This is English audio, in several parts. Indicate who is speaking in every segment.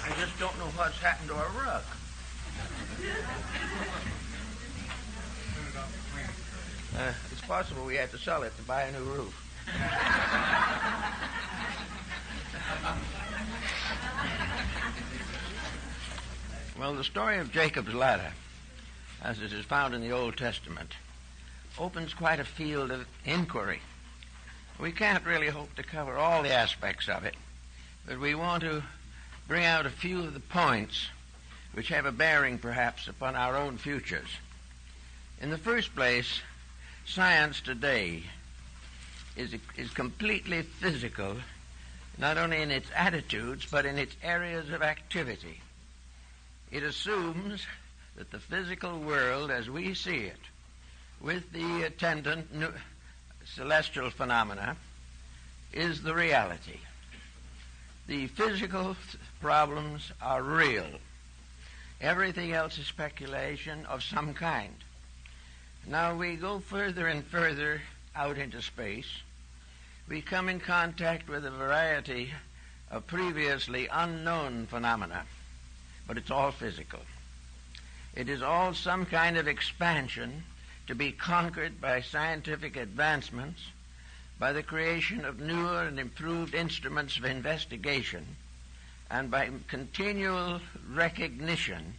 Speaker 1: I just don't know what's happened to our rug. It's possible we had to sell it to buy a new roof. Well, the story of Jacob's ladder, as it is found in the Old Testament, opens quite a field of inquiry. We can't really hope to cover all the aspects of it, but we want to bring out a few of the points which have a bearing, perhaps, upon our own futures. In the first place, science today is completely physical, not only in its attitudes, but in its areas of activity. It assumes that the physical world as we see it, with the attendant celestial phenomena, is the reality. The physical problems are real. Everything else is speculation of some kind. Now we go further and further out into space. We come in contact with a variety of previously unknown phenomena, but it's all physical. It is all some kind of expansion to be conquered by scientific advancements, by the creation of newer and improved instruments of investigation, and by continual recognition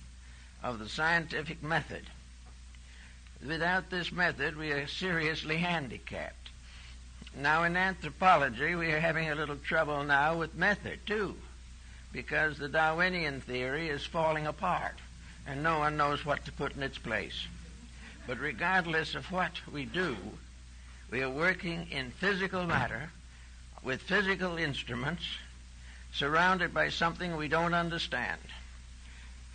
Speaker 1: of the scientific method. Without this method, we are seriously handicapped. Now, in anthropology, we are having a little trouble now with method, too, because the Darwinian theory is falling apart, and no one knows what to put in its place. But regardless of what we do, we are working in physical matter, with physical instruments, surrounded by something we don't understand.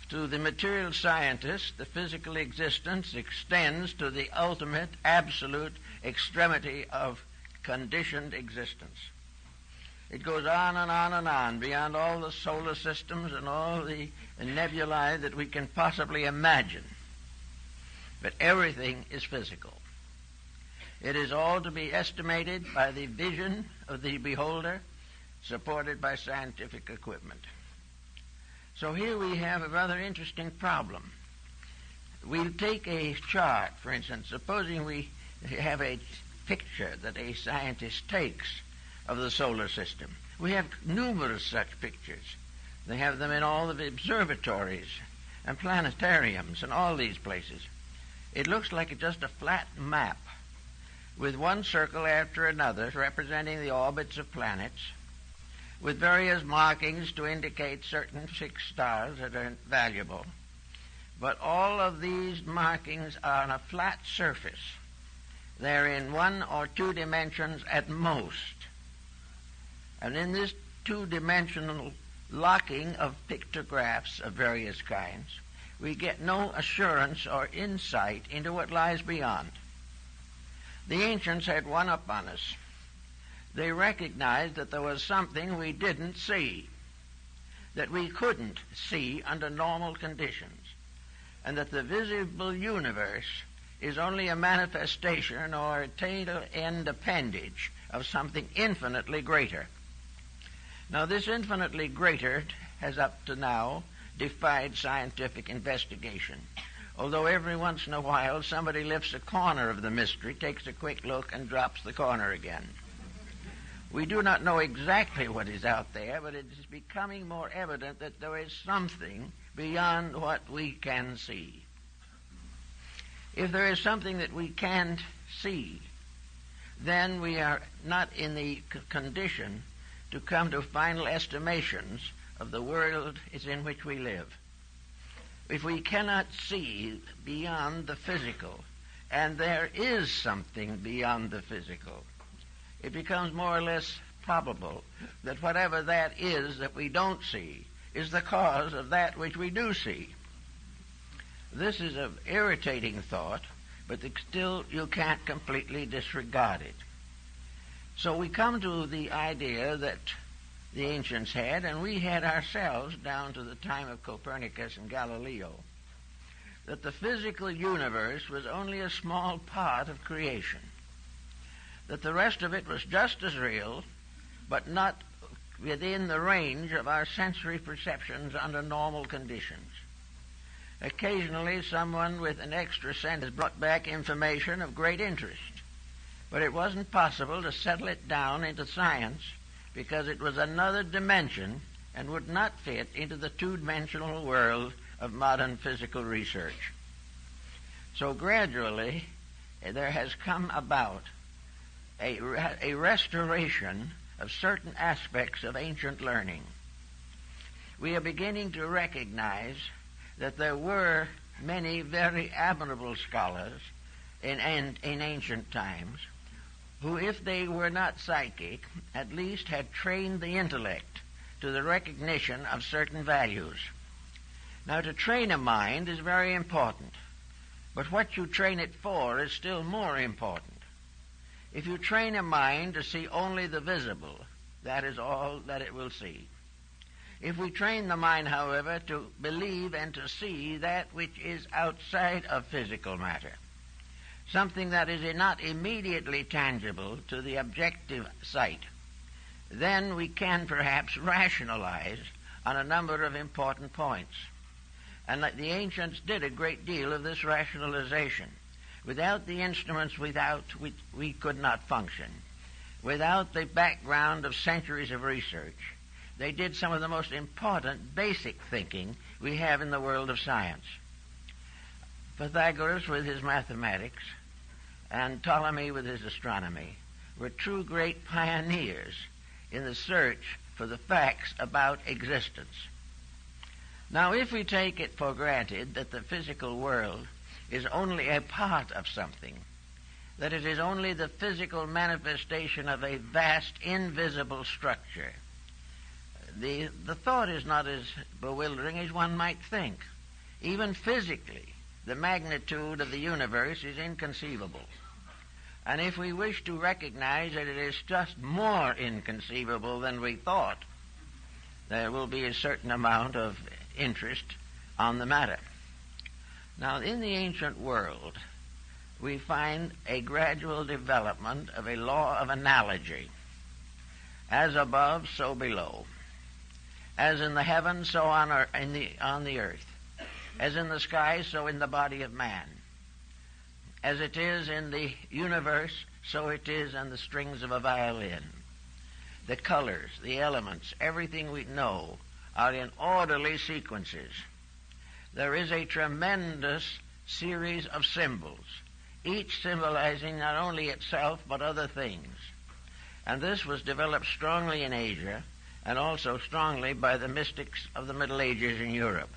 Speaker 1: To the material scientist, the physical existence extends to the ultimate, absolute extremity of conditioned existence. It goes on and on and on, beyond all the solar systems and all the nebulae that we can possibly imagine. But everything is physical. It is all to be estimated by the vision of the beholder, supported by scientific equipment. So here we have a rather interesting problem. We'll take a chart, for instance. Supposing we have a picture that a scientist takes of the solar system. We have numerous such pictures. They have them in all of the observatories and planetariums and all these places. It looks like just a flat map with one circle after another representing the orbits of planets, with various markings to indicate certain fixed stars that are valuable. But all of these markings are on a flat surface. They're in 1 or 2 dimensions at most. And in this 2-dimensional locking of pictographs of various kinds, we get no assurance or insight into what lies beyond. The ancients had one up on us. They recognized that there was something we didn't see, that we couldn't see under normal conditions, and that the visible universe is only a manifestation or a tail-end appendage of something infinitely greater. Now, this infinitely greater has up to now defied scientific investigation, although every once in a while somebody lifts a corner of the mystery, takes a quick look, and drops the corner again. We do not know exactly what is out there, but it is becoming more evident that there is something beyond what we can see. If there is something that we can't see, then we are not in the condition to come to final estimations of the world in which we live. If we cannot see beyond the physical, and there is something beyond the physical, it becomes more or less probable that whatever that is that we don't see is the cause of that which we do see. This is an irritating thought, but still you can't completely disregard it. So we come to the idea that the ancients had, and we had ourselves down to the time of Copernicus and Galileo, that the physical universe was only a small part of creation, that the rest of it was just as real, but not within the range of our sensory perceptions under normal conditions. Occasionally, someone with an extra sense has brought back information of great interest, but it wasn't possible to settle it down into science because it was another dimension and would not fit into the two-dimensional world of modern physical research. So gradually, there has come about a restoration of certain aspects of ancient learning. We are beginning to recognize that there were many very admirable scholars in ancient times who, if they were not psychic, at least had trained the intellect to the recognition of certain values. Now, to train a mind is very important, but what you train it for is still more important. If you train a mind to see only the visible, that is all that it will see. If we train the mind, however, to believe and to see that which is outside of physical matter, something that is not immediately tangible to the objective sight, then we can perhaps rationalize on a number of important points. And the ancients did a great deal of this rationalization. Without the instruments without which we could not function, without the background of centuries of research, they did some of the most important basic thinking we have in the world of science. Pythagoras with his mathematics and Ptolemy with his astronomy were true great pioneers in the search for the facts about existence. Now, if we take it for granted that the physical world is only a part of something, that it is only the physical manifestation of a vast invisible structure, the thought is not as bewildering as one might think. Even physically, the magnitude of the universe is inconceivable. And if we wish to recognize that it is just more inconceivable than we thought, there will be a certain amount of interest on the matter. Now, in the ancient world, we find a gradual development of a law of analogy. As above, so below. As in the heavens, so on the earth. As in the sky, so in the body of man. As it is in the universe, so it is in the strings of a violin. The colors, the elements, everything we know are in orderly sequences. There is a tremendous series of symbols, each symbolizing not only itself but other things. And this was developed strongly in Asia and also strongly by the mystics of the Middle Ages in Europe.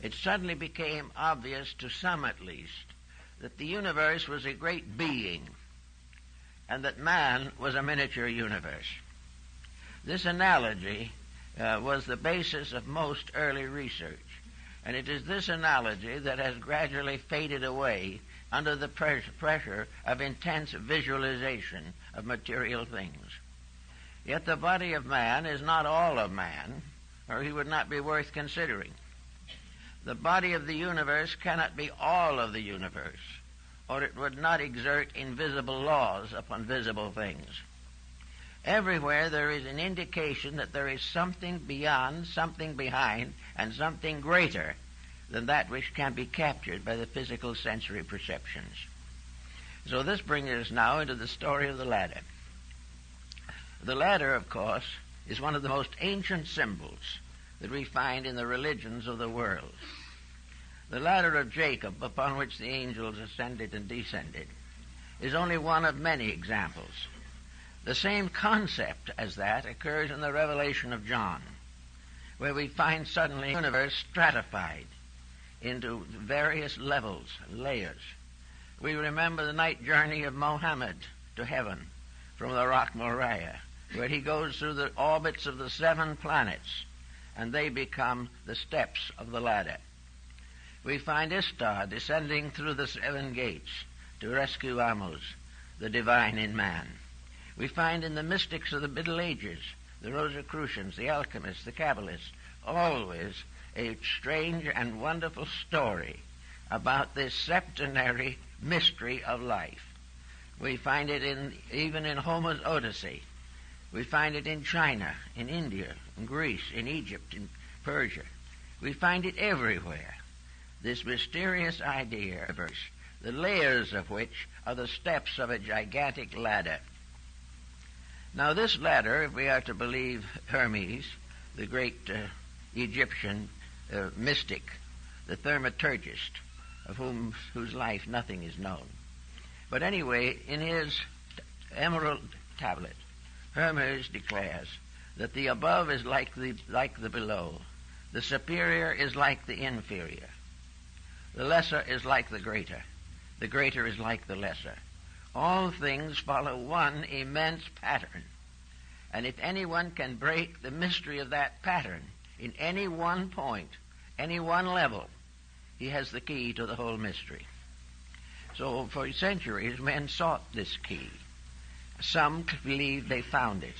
Speaker 1: It suddenly became obvious, to some at least, that the universe was a great being and that man was a miniature universe. This analogy was the basis of most early research, and it is this analogy that has gradually faded away under the pressure of intense visualization of material things. Yet the body of man is not all of man, or he would not be worth considering. The body of the universe cannot be all of the universe, or it would not exert invisible laws upon visible things. Everywhere there is an indication that there is something beyond, something behind, and something greater than that which can be captured by the physical sensory perceptions. So this brings us now into the story of the ladder. The ladder, of course, is one of the most ancient symbols that we find in the religions of the world. The ladder of Jacob, upon which the angels ascended and descended, is only one of many examples. The same concept as that occurs in the Revelation of John, where we find suddenly the universe stratified into various levels, layers. We remember the night journey of Mohammed to heaven from the rock Moriah, where he goes through the orbits of the 7 planets, and they become the steps of the ladder. We find Ishtar descending through the 7 gates to rescue Amos, the divine in man. We find in the mystics of the Middle Ages, the Rosicrucians, the alchemists, the Kabbalists, always a strange and wonderful story about this septenary mystery of life. We find it even in Homer's Odyssey, We find it in China, in India, in Greece, in Egypt, in Persia. We find it everywhere. This mysterious idea, the layers of which are the steps of a gigantic ladder. Now this ladder, if we are to believe Hermes, the great Egyptian mystic, the thaumaturgist, of whose life nothing is known. But anyway, in his emerald tablet, Hermes declares that the above is like the below, the superior is like the inferior, the lesser is like the greater is like the lesser. All things follow one immense pattern, and if anyone can break the mystery of that pattern in any one point, any one level, he has the key to the whole mystery. So for centuries men sought this key. Some believe they found it.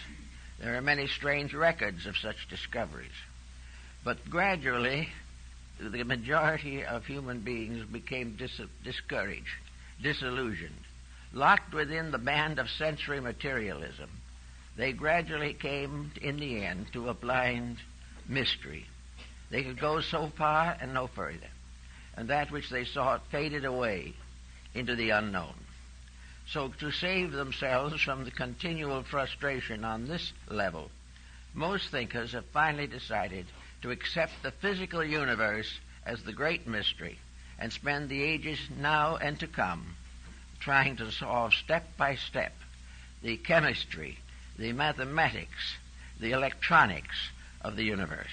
Speaker 1: There are many strange records of such discoveries. But gradually, the majority of human beings became discouraged, disillusioned, locked within the band of sensory materialism. They gradually came, in the end, to a blind mystery. They could go so far and no further, and that which they sought faded away into the unknown. So to save themselves from the continual frustration on this level, most thinkers have finally decided to accept the physical universe as the great mystery and spend the ages now and to come trying to solve step by step the chemistry, the mathematics, the electronics of the universe.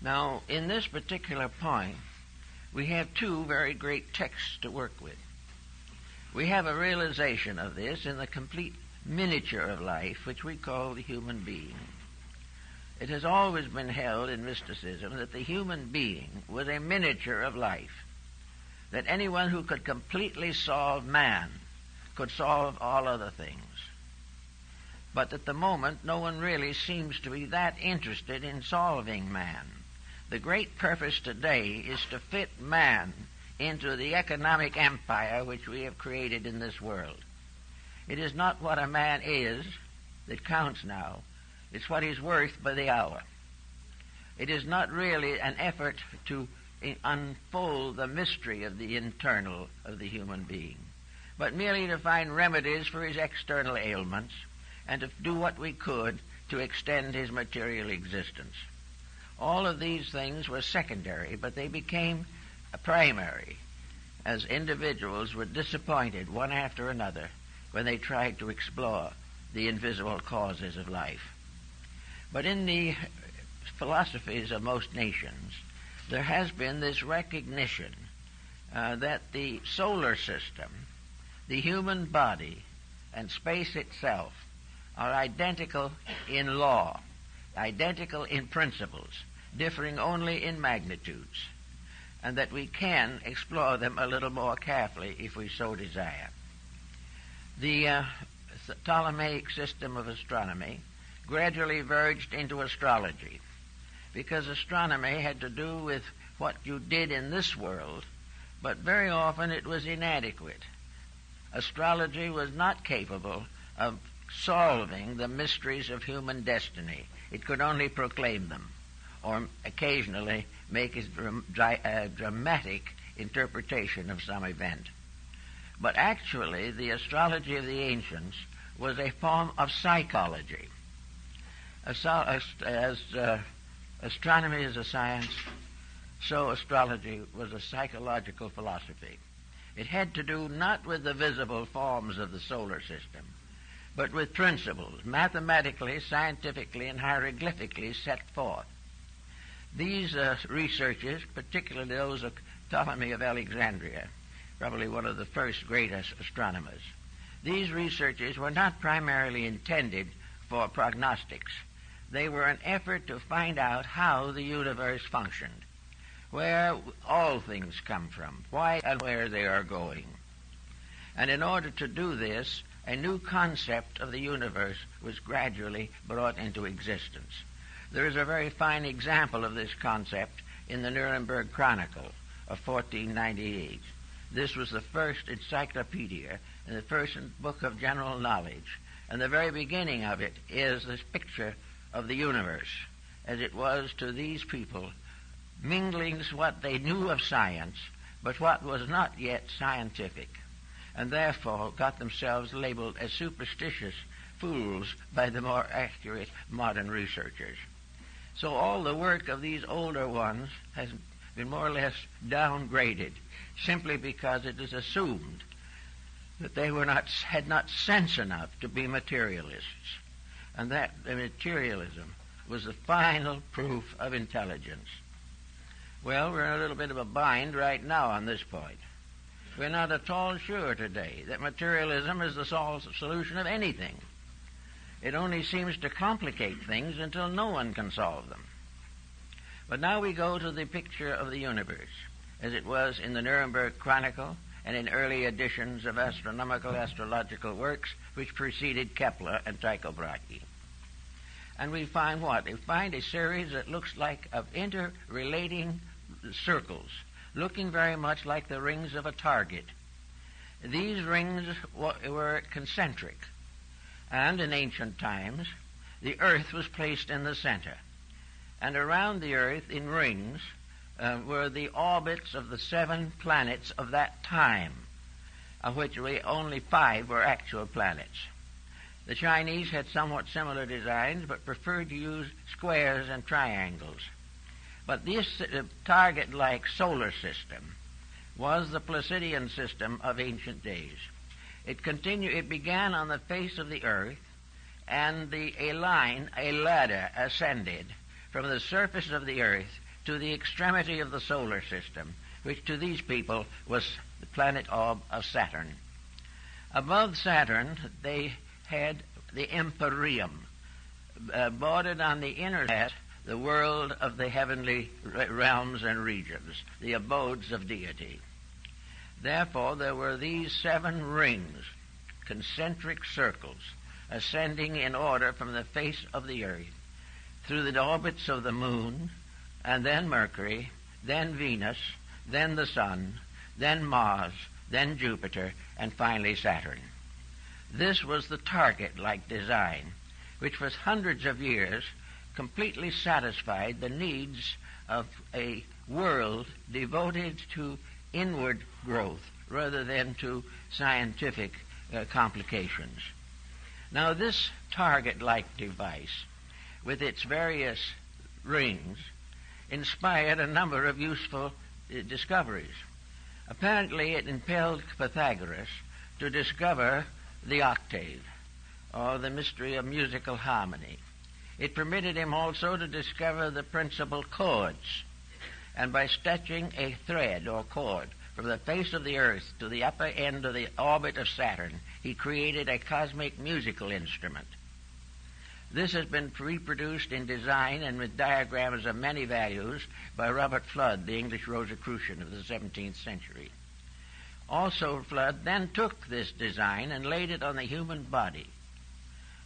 Speaker 1: Now, in this particular point, we have two very great texts to work with. We have a realization of this in the complete miniature of life, which we call the human being. It has always been held in mysticism that the human being was a miniature of life, that anyone who could completely solve man could solve all other things. But at the moment, no one really seems to be that interested in solving man. The great purpose today is to fit man into the economic empire which we have created in this world. It is not what a man is that counts now. It's what he's worth by the hour. It is not really an effort to unfold the mystery of the internal of the human being, but merely to find remedies for his external ailments and to do what we could to extend his material existence. All of these things were secondary, but they became primary as individuals were disappointed one after another when they tried to explore the invisible causes of life. But in the philosophies of most nations, there has been this recognition that the solar system, the human body, and space itself are identical in law, identical in principles, differing only in magnitudes, and that we can explore them a little more carefully if we so desire. The Ptolemaic system of astronomy gradually verged into astrology, because astronomy had to do with what you did in this world, but very often it was inadequate. Astrology was not capable of solving the mysteries of human destiny. It could only proclaim them, or occasionally make a dramatic interpretation of some event. But actually, the astrology of the ancients was a form of psychology. As astronomy is a science, so astrology was a psychological philosophy. It had to do not with the visible forms of the solar system, but with principles, mathematically, scientifically, and hieroglyphically set forth. These researches, particularly those of Ptolemy of Alexandria, probably one of the first great astronomers, these researches were not primarily intended for prognostics. They were an effort to find out how the universe functioned, where all things come from, why and where they are going. And in order to do this, a new concept of the universe was gradually brought into existence. There is a very fine example of this concept in the Nuremberg Chronicle of 1498. This was the first encyclopedia and the first book of general knowledge And the very beginning of it is this picture of the universe, as it was to these people, mingling what they knew of science, but what was not yet scientific, and therefore got themselves labeled as superstitious fools by the more accurate modern researchers. So all the work of these older ones has been more or less downgraded, simply because it is assumed that they had not sense enough to be materialists, and that the materialism was the final proof of intelligence. Well, we're in a little bit of a bind right now on this point. We're not at all sure today that materialism is the solution of anything. It only seems to complicate things until no one can solve them. But now we go to the picture of the universe, as it was in the Nuremberg Chronicle and in early editions of astrological works which preceded Kepler and Tycho Brahe. And we find what? We find a series that looks like of interrelating circles, looking very much like the rings of a target. These rings were concentric, and in ancient times the earth was placed in the center. And around the earth in rings were the orbits of the 7 planets of that time, of which only 5 were actual planets. The Chinese had somewhat similar designs, but preferred to use squares and triangles. But this target-like solar system was the Placidian system of ancient days. It began on the face of the earth, and a ladder ascended from the surface of the earth to the extremity of the solar system, which to these people was the planet orb of Saturn. Above Saturn, they had the empyrean, bordered on the inner hat, the world of the heavenly realms and regions, the abodes of deity. Therefore, there were these 7 rings, concentric circles, ascending in order from the face of the earth, through the orbits of the moon, and then Mercury, then Venus, then the Sun, then Mars, then Jupiter, and finally Saturn. This was the target-like design, which for hundreds of years completely satisfied the needs of a world devoted to inward growth rather than to scientific complications. Now, this target-like device, with its various rings, inspired a number of useful discoveries. Apparently, it impelled Pythagoras to discover the octave, or the mystery of musical harmony. It permitted him also to discover the principal chords, and by stretching a thread or cord from the face of the earth to the upper end of the orbit of Saturn, he created a cosmic musical instrument. This has been reproduced in design and with diagrams of many values by Robert Fludd, the English Rosicrucian of the 17th century. Also, Fludd then took this design and laid it on the human body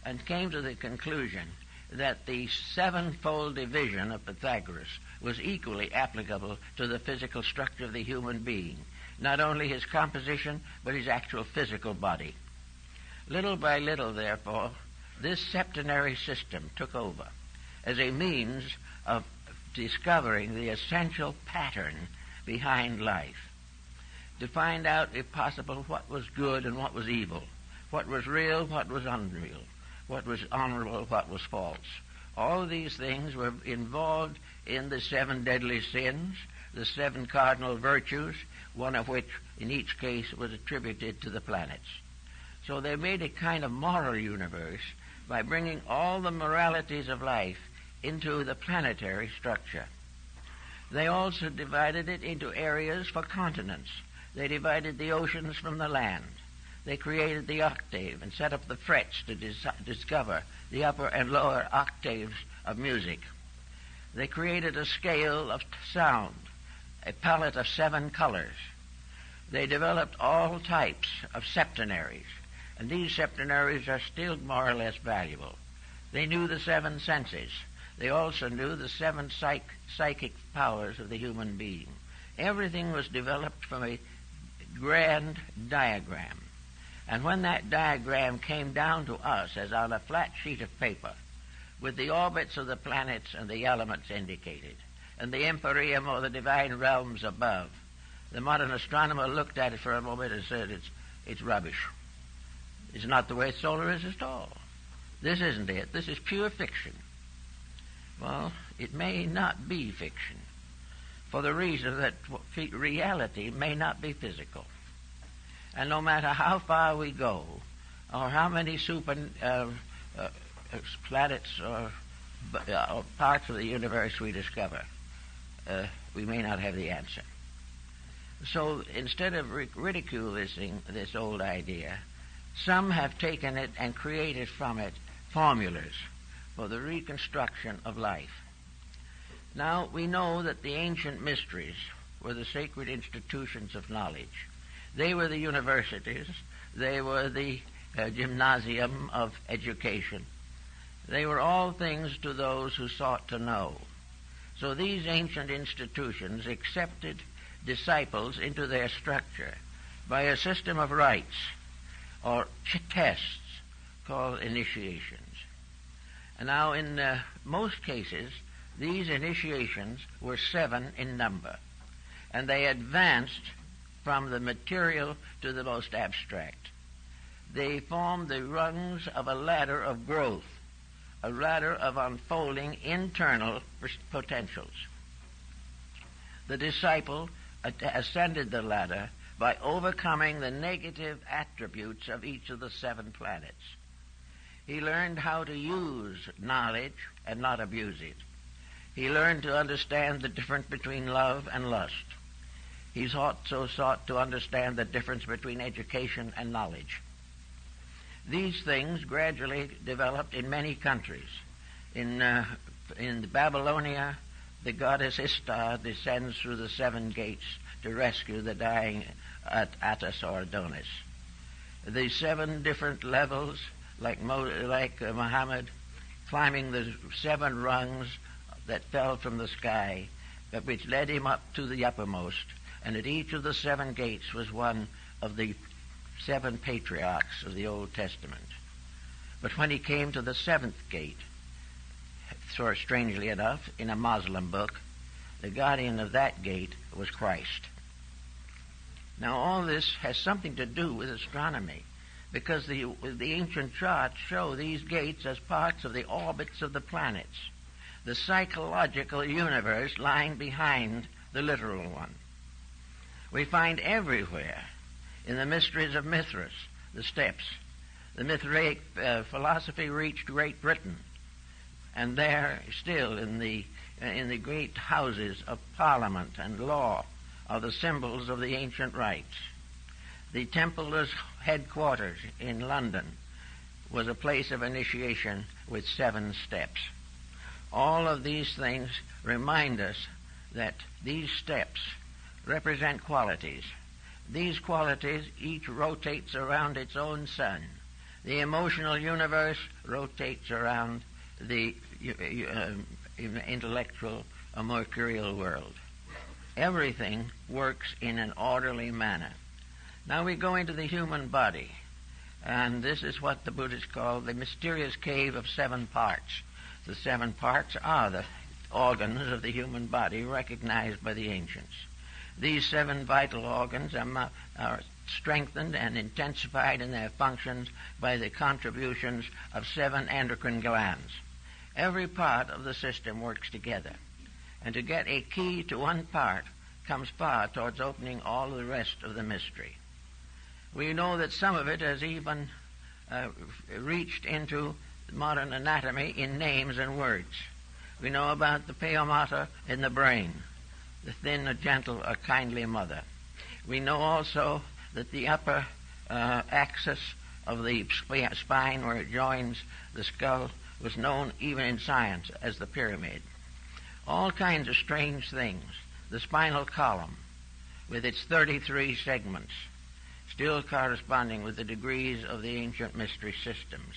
Speaker 1: and came to the conclusion that the 7-fold division of Pythagoras was equally applicable to the physical structure of the human being, not only his composition, but his actual physical body. Little by little, therefore, this septenary system took over as a means of discovering the essential pattern behind life, to find out, if possible, what was good and what was evil, what was real, what was unreal, what was honorable, what was false. All of these things were involved in the 7 deadly sins, the 7 cardinal virtues, one of which in each case was attributed to the planets. So they made a kind of moral universe by bringing all the moralities of life into the planetary structure. They also divided it into areas for continents. They divided the oceans from the land. They created the octave and set up the frets to discover the upper and lower octaves of music. They created a scale of sound, a palette of 7 colors. They developed all types of septenaries, and these septenaries are still more or less valuable. They knew the 7 senses. They also knew the 7 psychic powers of the human being. Everything was developed from a grand diagram. And when that diagram came down to us as on a flat sheet of paper, with the orbits of the planets and the elements indicated, and the empyrean or the divine realms above, the modern astronomer looked at it for a moment and said, it's rubbish. It's not the way solar is at all. This isn't it. This is pure fiction. Well, it may not be fiction, for the reason that reality may not be physical. And no matter how far we go, or how many planets or parts of the universe we discover, we may not have the answer. So instead of ridiculing this old idea, some have taken it and created from it formulas for the reconstruction of life. Now, we know that the ancient mysteries were the sacred institutions of knowledge. They were the universities. They were the gymnasium of education. They were all things to those who sought to know. So these ancient institutions accepted disciples into their structure by a system of rites or tests called initiations. And now in most cases, these initiations were 7 in number, and they advanced from the material to the most abstract. They formed the rungs of a ladder of growth, a ladder of unfolding internal potentials. The disciple ascended the ladder by overcoming the negative attributes of each of the 7 planets. He learned how to use knowledge and not abuse it. He learned to understand the difference between love and lust. He also sought to understand the difference between education and knowledge. These things gradually developed in many countries. In Babylonia, the goddess Ishtar descends through the 7 gates to rescue the dying Attis or Adonis. The 7 different levels, like Muhammad, climbing the 7 rungs that fell from the sky, which led him up to the uppermost, and at each of the 7 gates was one of the 7 patriarchs of the Old Testament. But when he came to the 7th gate, so strangely enough, in a Muslim book, the guardian of that gate was Christ. Now all this has something to do with astronomy, because the ancient charts show these gates as parts of the orbits of the planets, the psychological universe lying behind the literal one. We find everywhere in the mysteries of Mithras the steps. The Mithraic philosophy reached Great Britain, and there still in the great houses of parliament and law are the symbols of the ancient rites. The Templar's headquarters in London was a place of initiation with 7 steps. All of these things remind us that these steps represent qualities. These qualities each rotates around its own sun. The emotional universe rotates around the intellectual or mercurial world. Everything works in an orderly manner. Now we go into the human body, and this is what the Buddhists call the mysterious cave of 7 parts. The 7 parts are the organs of the human body recognized by the ancients. These 7 vital organs are strengthened and intensified in their functions by the contributions of 7 endocrine glands. Every part of the system works together, and to get a key to one part comes far towards opening all the rest of the mystery. We know that some of it has even reached into modern anatomy in names and words. We know about the pia mater in the brain, the thin, gentle, or kindly mother. We know also that the upper axis of the spine where it joins the skull was known even in science as the pyramid. All kinds of strange things. The spinal column with its 33 segments, still corresponding with the degrees of the ancient mystery systems.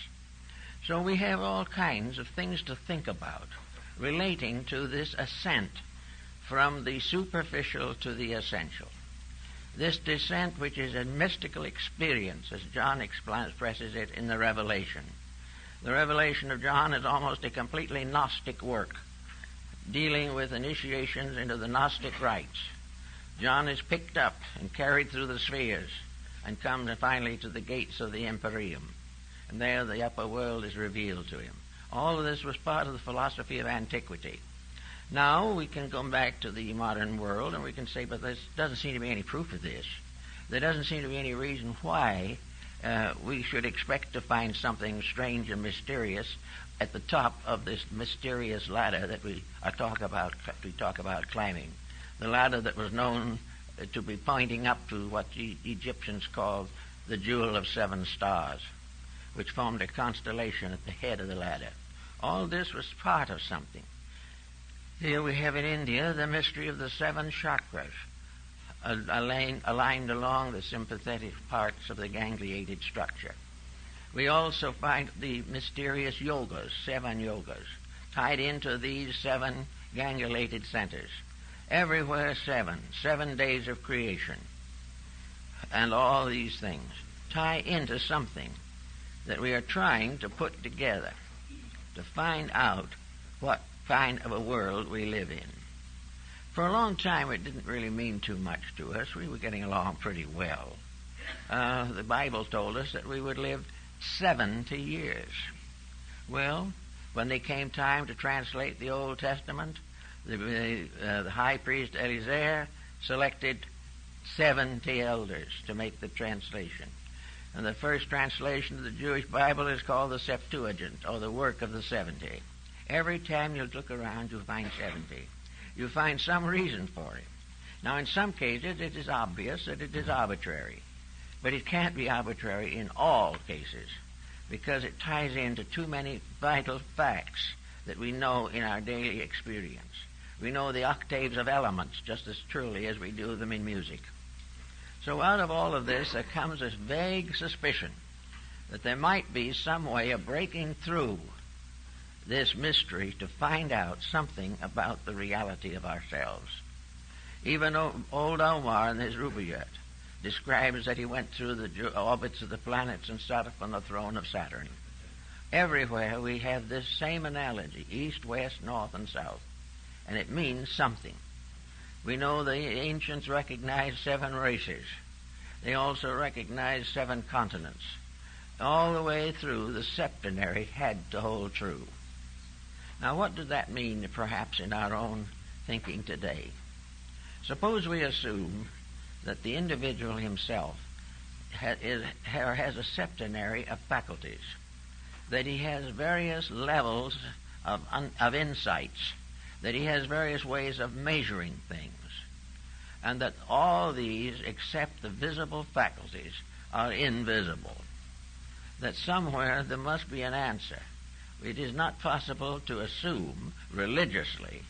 Speaker 1: So we have all kinds of things to think about relating to this ascent from the superficial to the essential. This descent, which is a mystical experience, as John expresses it in the Revelation. The Revelation of John is almost a completely Gnostic work, dealing with initiations into the Gnostic rites. John is picked up and carried through the spheres and comes finally to the gates of the Empyreum. And there the upper world is revealed to him. All of this was part of the philosophy of antiquity. Now we can come back to the modern world and we can say, but there doesn't seem to be any proof of this. There doesn't seem to be any reason why we should expect to find something strange and mysterious at the top of this mysterious ladder that we talk about climbing. The ladder that was known to be pointing up to what the Egyptians called the Jewel of 7 Stars, which formed a constellation at the head of the ladder. All this was part of something. Here we have in India the mystery of the 7 chakras, aligned along the sympathetic parts of the gangliated structure. We also find the mysterious yogas, 7 yogas, tied into these 7 gangliated centers. Everywhere 7 days of creation. And all these things tie into something that we are trying to put together to find out what kind of a world we live in. For a long time it didn't really mean too much to us. We were getting along pretty well. The Bible told us that we would live 70 years. Well, when they came time to translate the Old Testament, the high priest Eliezer selected 70 elders to make the translation. And the first translation of the Jewish Bible is called the Septuagint, or the work of the 70. Every time you look around, you find 70. You find some reason for it. Now, in some cases, it is obvious that it is arbitrary. But it can't be arbitrary in all cases, because it ties into too many vital facts that we know in our daily experience. We know the octaves of elements just as truly as we do them in music. So out of all of this, there comes this vague suspicion that there might be some way of breaking through this mystery to find out something about the reality of ourselves. Even old Omar in his Rubaiyat describes that he went through the orbits of the planets and sat upon the throne of Saturn. Everywhere we have this same analogy, east, west, north, and south, and it means something. We know the ancients recognized 7 races. They also recognized 7 continents. All the way through, the septenary had to hold true. Now, what does that mean, perhaps, in our own thinking today? Suppose we assume that the individual himself has a septenary of faculties, that he has various levels of insights, that he has various ways of measuring things, and that all these, except the visible faculties, are invisible. That somewhere there must be an answer. It is not possible to assume religiously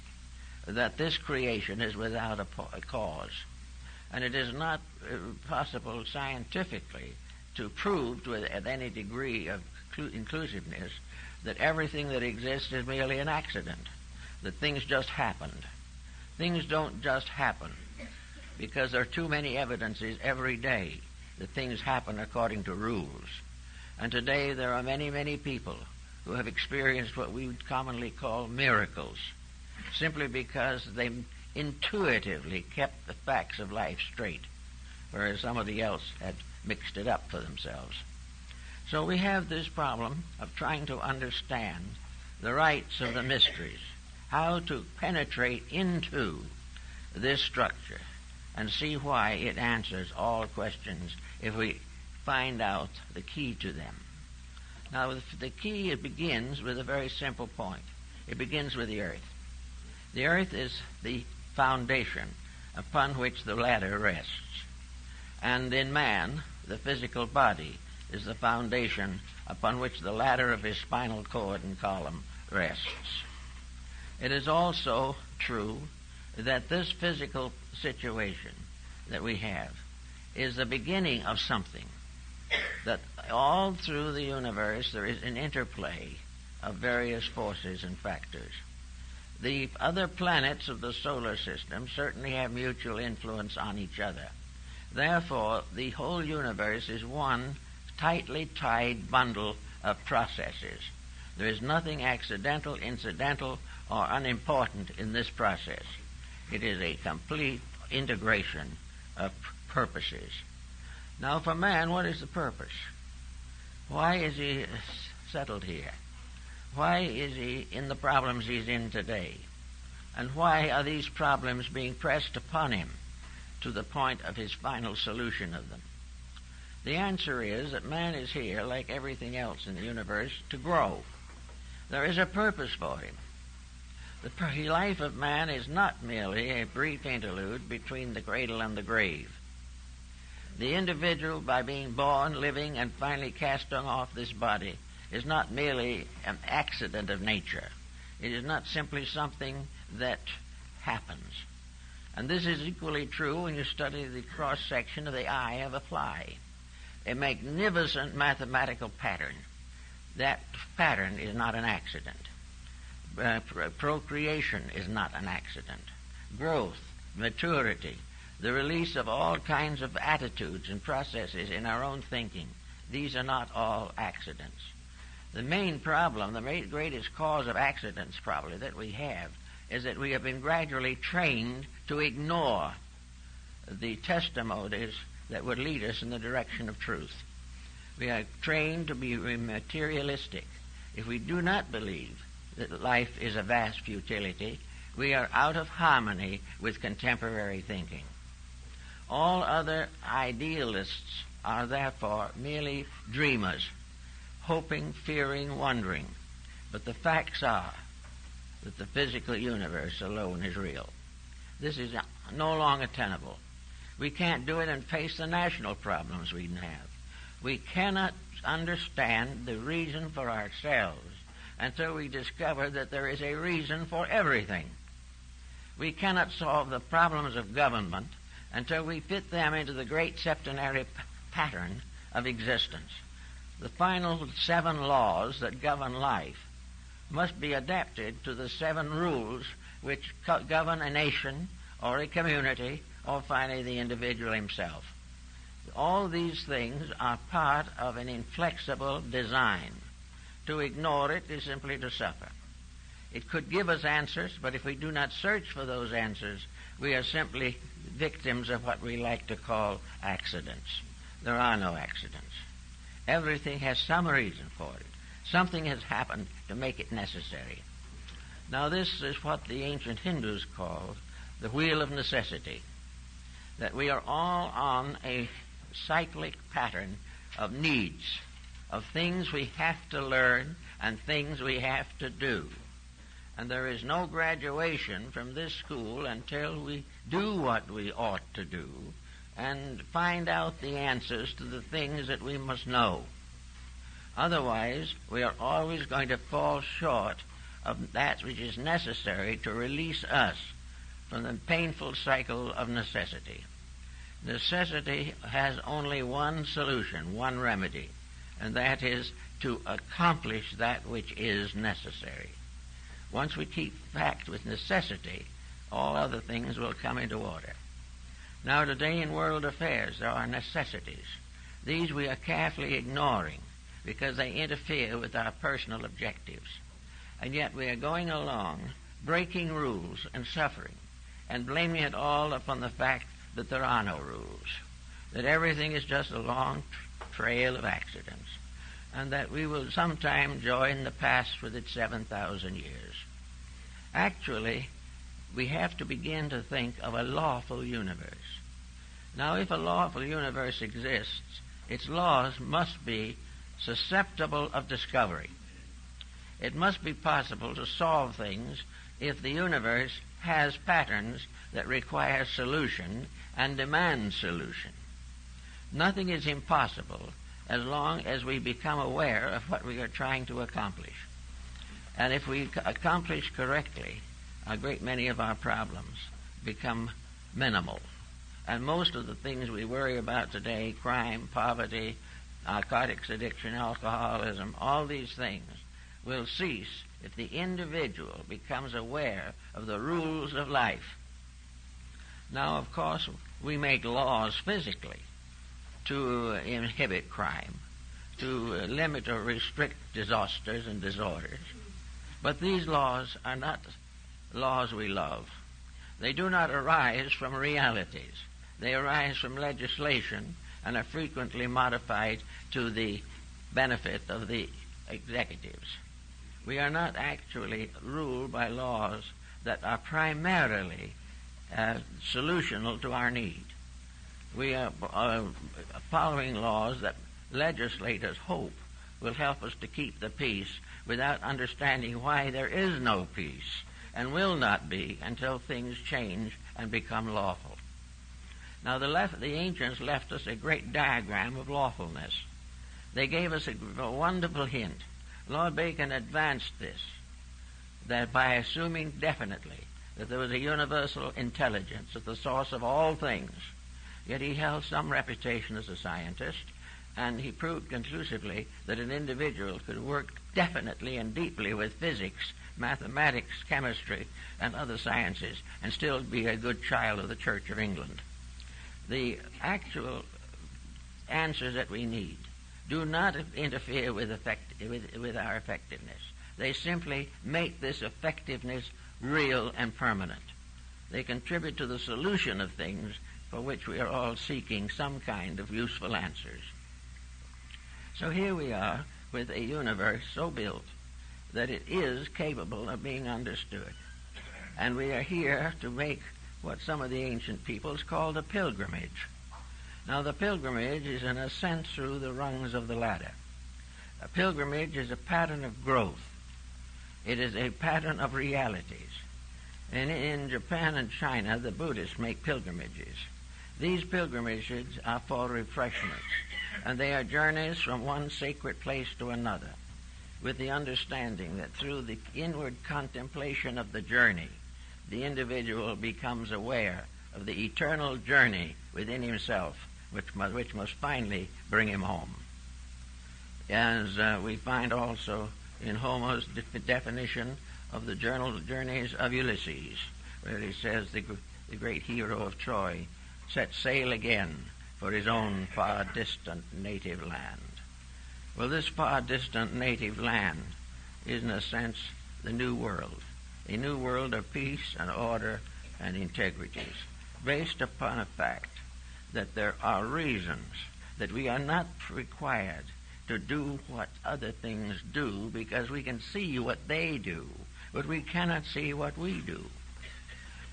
Speaker 1: that this creation is without a cause. And it is not possible scientifically to prove with any degree of inclusiveness that everything that exists is merely an accident, that things just happened. Things don't just happen because there are too many evidences every day that things happen according to rules. And today there are many, many people who have experienced what we would commonly call miracles, simply because they intuitively kept the facts of life straight, whereas somebody else had mixed it up for themselves. So we have this problem of trying to understand the rights of the mysteries, how to penetrate into this structure and see why it answers all questions if we find out the key to them. Now, the key, it begins with a very simple point. It begins with the earth. The earth is the foundation upon which the ladder rests. And in man, the physical body is the foundation upon which the ladder of his spinal cord and column rests. It is also true that this physical situation that we have is the beginning of something, that all through the universe there is an interplay of various forces and factors. The other planets of the solar system certainly have mutual influence on each other. Therefore, the whole universe is one tightly tied bundle of processes. There is nothing accidental, incidental, or unimportant in this process. It is a complete integration of purposes. Now, for man, what is the purpose? Why is he settled here? Why is he in the problems he's in today? And why are these problems being pressed upon him to the point of his final solution of them? The answer is that man is here, like everything else in the universe, to grow. There is a purpose for him. The life of man is not merely a brief interlude between the cradle and the grave. The individual, by being born, living, and finally casting off this body, is not merely an accident of nature. It is not simply something that happens. And this is equally true when you study the cross-section of the eye of a fly. A magnificent mathematical pattern. That pattern is not an accident. Procreation is not an accident. Growth, maturity, the release of all kinds of attitudes and processes in our own thinking, these are not all accidents. The main problem, the greatest cause of accidents probably that we have, is that we have been gradually trained to ignore the testimonies that would lead us in the direction of truth. We are trained to be materialistic. If we do not believe that life is a vast futility, we are out of harmony with contemporary thinking. All other idealists are therefore merely dreamers, hoping, fearing, wondering. But the facts are that the physical universe alone is real. This is no longer tenable. We can't do it and face the national problems we have. We cannot understand the reason for ourselves until we discover that there is a reason for everything. We cannot solve the problems of government until we fit them into the great septenary pattern of existence. The final 7 laws that govern life must be adapted to the 7 rules which govern a nation or a community or finally the individual himself. All these things are part of an inflexible design. To ignore it is simply to suffer. It could give us answers, but if we do not search for those answers, we are simply victims of what we like to call accidents. There are no accidents. Everything has some reason for it. Something has happened to make it necessary. Now this is what the ancient Hindus called the wheel of necessity, that we are all on a cyclic pattern of needs, of things we have to learn and things we have to do. And there is no graduation from this school until we do what we ought to do and find out the answers to the things that we must know. Otherwise, we are always going to fall short of that which is necessary to release us from the painful cycle of necessity. Necessity has only one solution, one remedy, and that is to accomplish that which is necessary. Once we keep fact with necessity, all other things will come into order. Now today in world affairs there are necessities. These we are carefully ignoring because they interfere with our personal objectives. And yet we are going along breaking rules and suffering and blaming it all upon the fact that there are no rules, that everything is just a long trail of accidents, and that we will sometime join the past with its 7,000 years. Actually, we have to begin to think of a lawful universe. Now, if a lawful universe exists, its laws must be susceptible of discovery. It must be possible to solve things if the universe has patterns that require solution and demand solution. Nothing is impossible as long as we become aware of what we are trying to accomplish. And if we accomplish correctly, a great many of our problems become minimal. And most of the things we worry about today, crime, poverty, narcotics addiction, alcoholism, all these things will cease if the individual becomes aware of the rules of life. Now, of course, we make laws physically to inhibit crime, to limit or restrict disasters and disorders. But these laws are not laws we love. They do not arise from realities. They arise from legislation and are frequently modified to the benefit of the executives. We are not actually ruled by laws that are primarily solutional to our need. We are following laws that legislators hope will help us to keep the peace without understanding why there is no peace and will not be until things change and become lawful. Now, the ancients left us a great diagram of lawfulness. They gave us a wonderful hint. Lord Bacon advanced this, that by assuming definitely that there was a universal intelligence at the source of all things, yet he held some reputation as a scientist, and he proved conclusively that an individual could work definitely and deeply with physics, mathematics, chemistry, and other sciences, and still be a good child of the Church of England. The actual answers that we need do not interfere with our effectiveness. They simply make this effectiveness real and permanent. They contribute to the solution of things for which we are all seeking some kind of useful answers. So here we are with a universe so built that it is capable of being understood. And we are here to make what some of the ancient peoples called a pilgrimage. Now, the pilgrimage is an ascent through the rungs of the ladder. A pilgrimage is a pattern of growth. It is a pattern of realities. And in Japan and China, the Buddhists make pilgrimages. These pilgrimages are for refreshments, and they are journeys from one sacred place to another, with the understanding that through the inward contemplation of the journey, the individual becomes aware of the eternal journey within himself, which must finally bring him home. As we find also in Homer's definition of the journeys of Ulysses, where he says the great hero of Troy set sail again for his own far distant native land. Well, this far distant native land is in a sense the new world, a new world of peace and order and integrities, based upon a fact that there are reasons that we are not required to do what other things do because we can see what they do, but we cannot see what we do.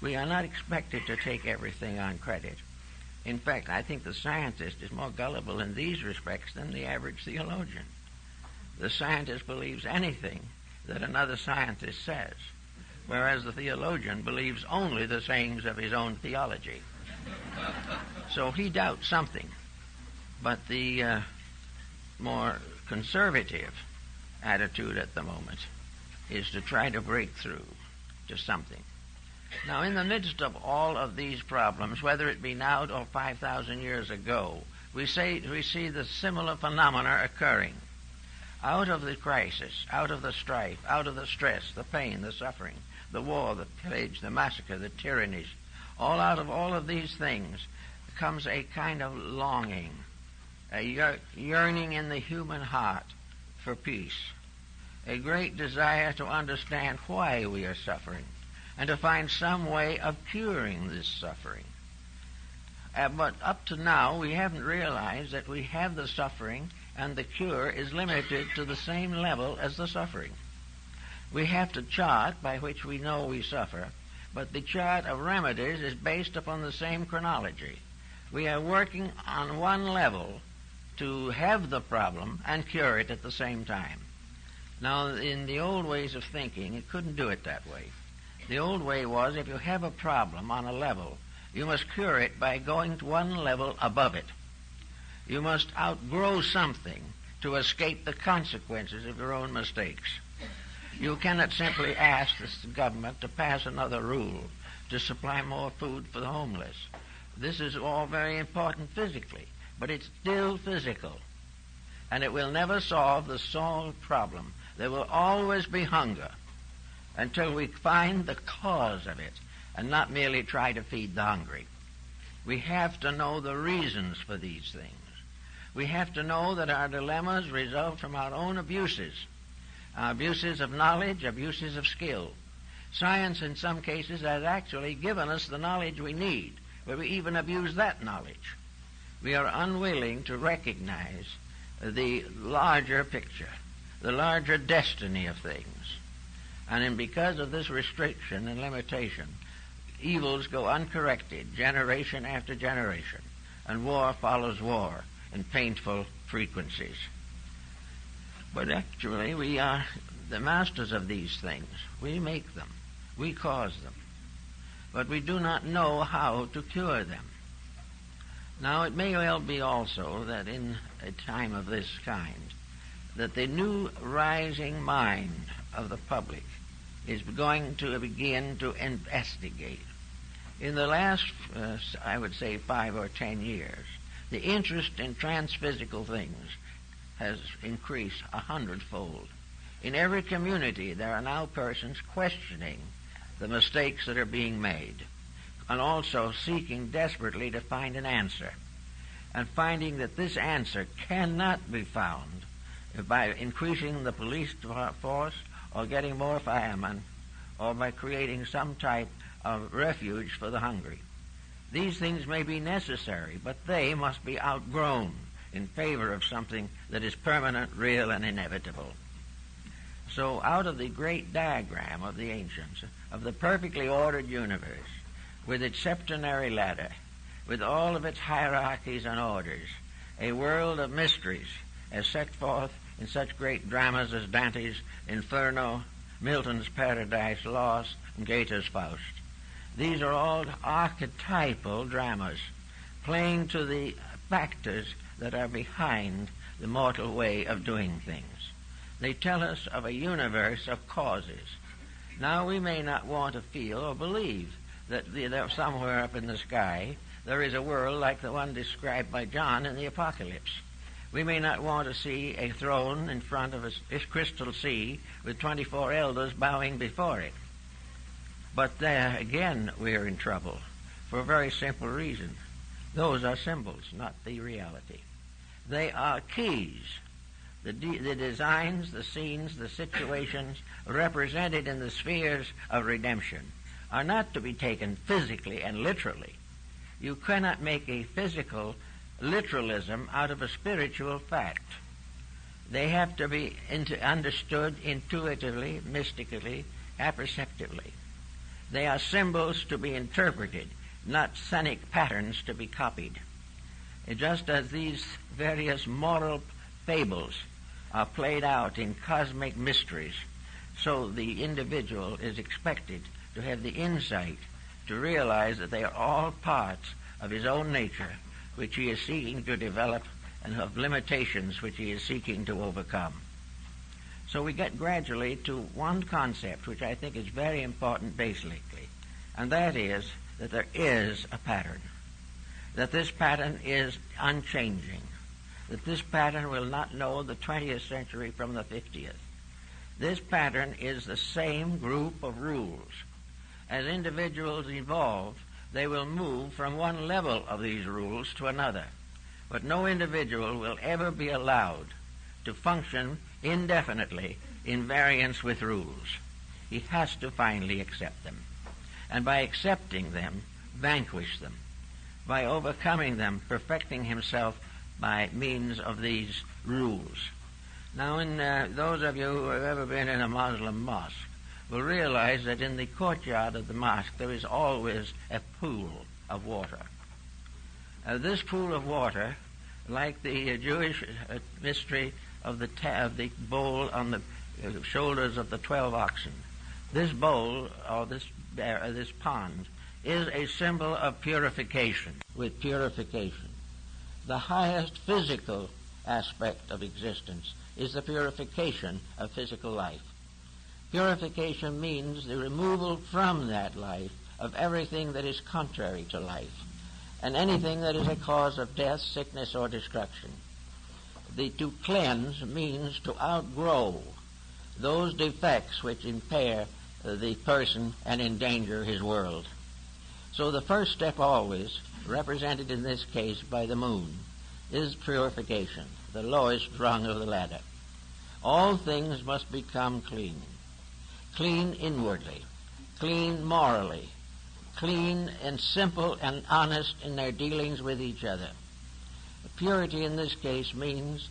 Speaker 1: We are not expected to take everything on credit. In fact, I think the scientist is more gullible in these respects than the average theologian. The scientist believes anything that another scientist says, whereas the theologian believes only the sayings of his own theology. So he doubts something. But the more conservative attitude at the moment is to try to break through to something. Now, in the midst of all of these problems, whether it be now or 5,000 years ago, we see the similar phenomena occurring. Out of the crisis, out of the strife, out of the stress, the pain, the suffering, the war, the pillage, the massacre, the tyrannies, all out of all of these things comes a kind of longing, a yearning in the human heart for peace, a great desire to understand why we are suffering and to find some way of curing this suffering. But up to now, we haven't realized that we have the suffering and the cure is limited to the same level as the suffering. We have to chart by which we know we suffer, but the chart of remedies is based upon the same chronology. We are working on one level to have the problem and cure it at the same time. Now, in the old ways of thinking, it couldn't do it that way. The old way was, if you have a problem on a level, you must cure it by going to one level above it. You must outgrow something to escape the consequences of your own mistakes. You cannot simply ask the government to pass another rule to supply more food for the homeless. This is all very important physically, but it's still physical, and it will never solve the solved problem. There will always be hunger until we find the cause of it and not merely try to feed the hungry. We have to know the reasons for these things. We have to know that our dilemmas result from our own abuses of knowledge, abuses of skill. Science, in some cases, has actually given us the knowledge we need, but we even abuse that knowledge. We are unwilling to recognize the larger picture, the larger destiny of things. And because of this restriction and limitation, evils go uncorrected generation after generation, and war follows war in painful frequencies. But actually, we are the masters of these things. We make them. We cause them. But we do not know how to cure them. Now, it may well be also that in a time of this kind, that the new rising mind of the public is going to begin to investigate. In the last, I would say, 5 or 10 years, the interest in transphysical things has increased 100-fold. In every community, there are now persons questioning the mistakes that are being made, and also seeking desperately to find an answer, and finding that this answer cannot be found by increasing the police force or getting more firemen or by creating some type of refuge for the hungry. These things may be necessary, but they must be outgrown in favor of something that is permanent, real, and inevitable. So out of the great diagram of the ancients, of the perfectly ordered universe, with its septenary ladder, with all of its hierarchies and orders, a world of mysteries as set forth in such great dramas as Dante's Inferno, Milton's Paradise Lost, and Goethe's Faust. These are all archetypal dramas, playing to the factors that are behind the mortal way of doing things. They tell us of a universe of causes. Now, we may not want to feel or believe that somewhere up in the sky there is a world like the one described by John in the Apocalypse. We may not want to see a throne in front of a crystal sea with 24 elders bowing before it. But there, again, we are in trouble for a very simple reason. Those are symbols, not the reality. They are keys. The designs, the scenes, the situations represented in the spheres of redemption are not to be taken physically and literally. You cannot make a physical literalism out of a spiritual fact. They have to be understood intuitively, mystically, apperceptively. They are symbols to be interpreted, not sonic patterns to be copied. Just as these various moral fables are played out in cosmic mysteries, so the individual is expected to have the insight to realize that they are all parts of his own nature, which he is seeking to develop, and of limitations which he is seeking to overcome. So we get gradually to one concept which I think is very important basically, and that is that there is a pattern, that this pattern is unchanging, that this pattern will not know the 20th century from the 50th. This pattern is the same group of rules. As individuals evolve, they will move from one level of these rules to another. But no individual will ever be allowed to function indefinitely in variance with rules. He has to finally accept them. And by accepting them, vanquish them. By overcoming them, perfecting himself by means of these rules. Now, those of you who have ever been in a Muslim mosque will realize that in the courtyard of the mosque there is always a pool of water. This pool of water, like the Jewish mystery of the bowl on the shoulders of the 12 oxen, this bowl or this pond is a symbol of purification. With purification, the highest physical aspect of existence is the purification of physical life. Purification means the removal from that life of everything that is contrary to life and anything that is a cause of death, sickness, or destruction. To cleanse means to outgrow those defects which impair the person and endanger his world. So the first step always, represented in this case by the moon, is purification, the lowest rung of the ladder. All things must become clean. Clean inwardly, clean morally, clean and simple and honest in their dealings with each other. Purity in this case means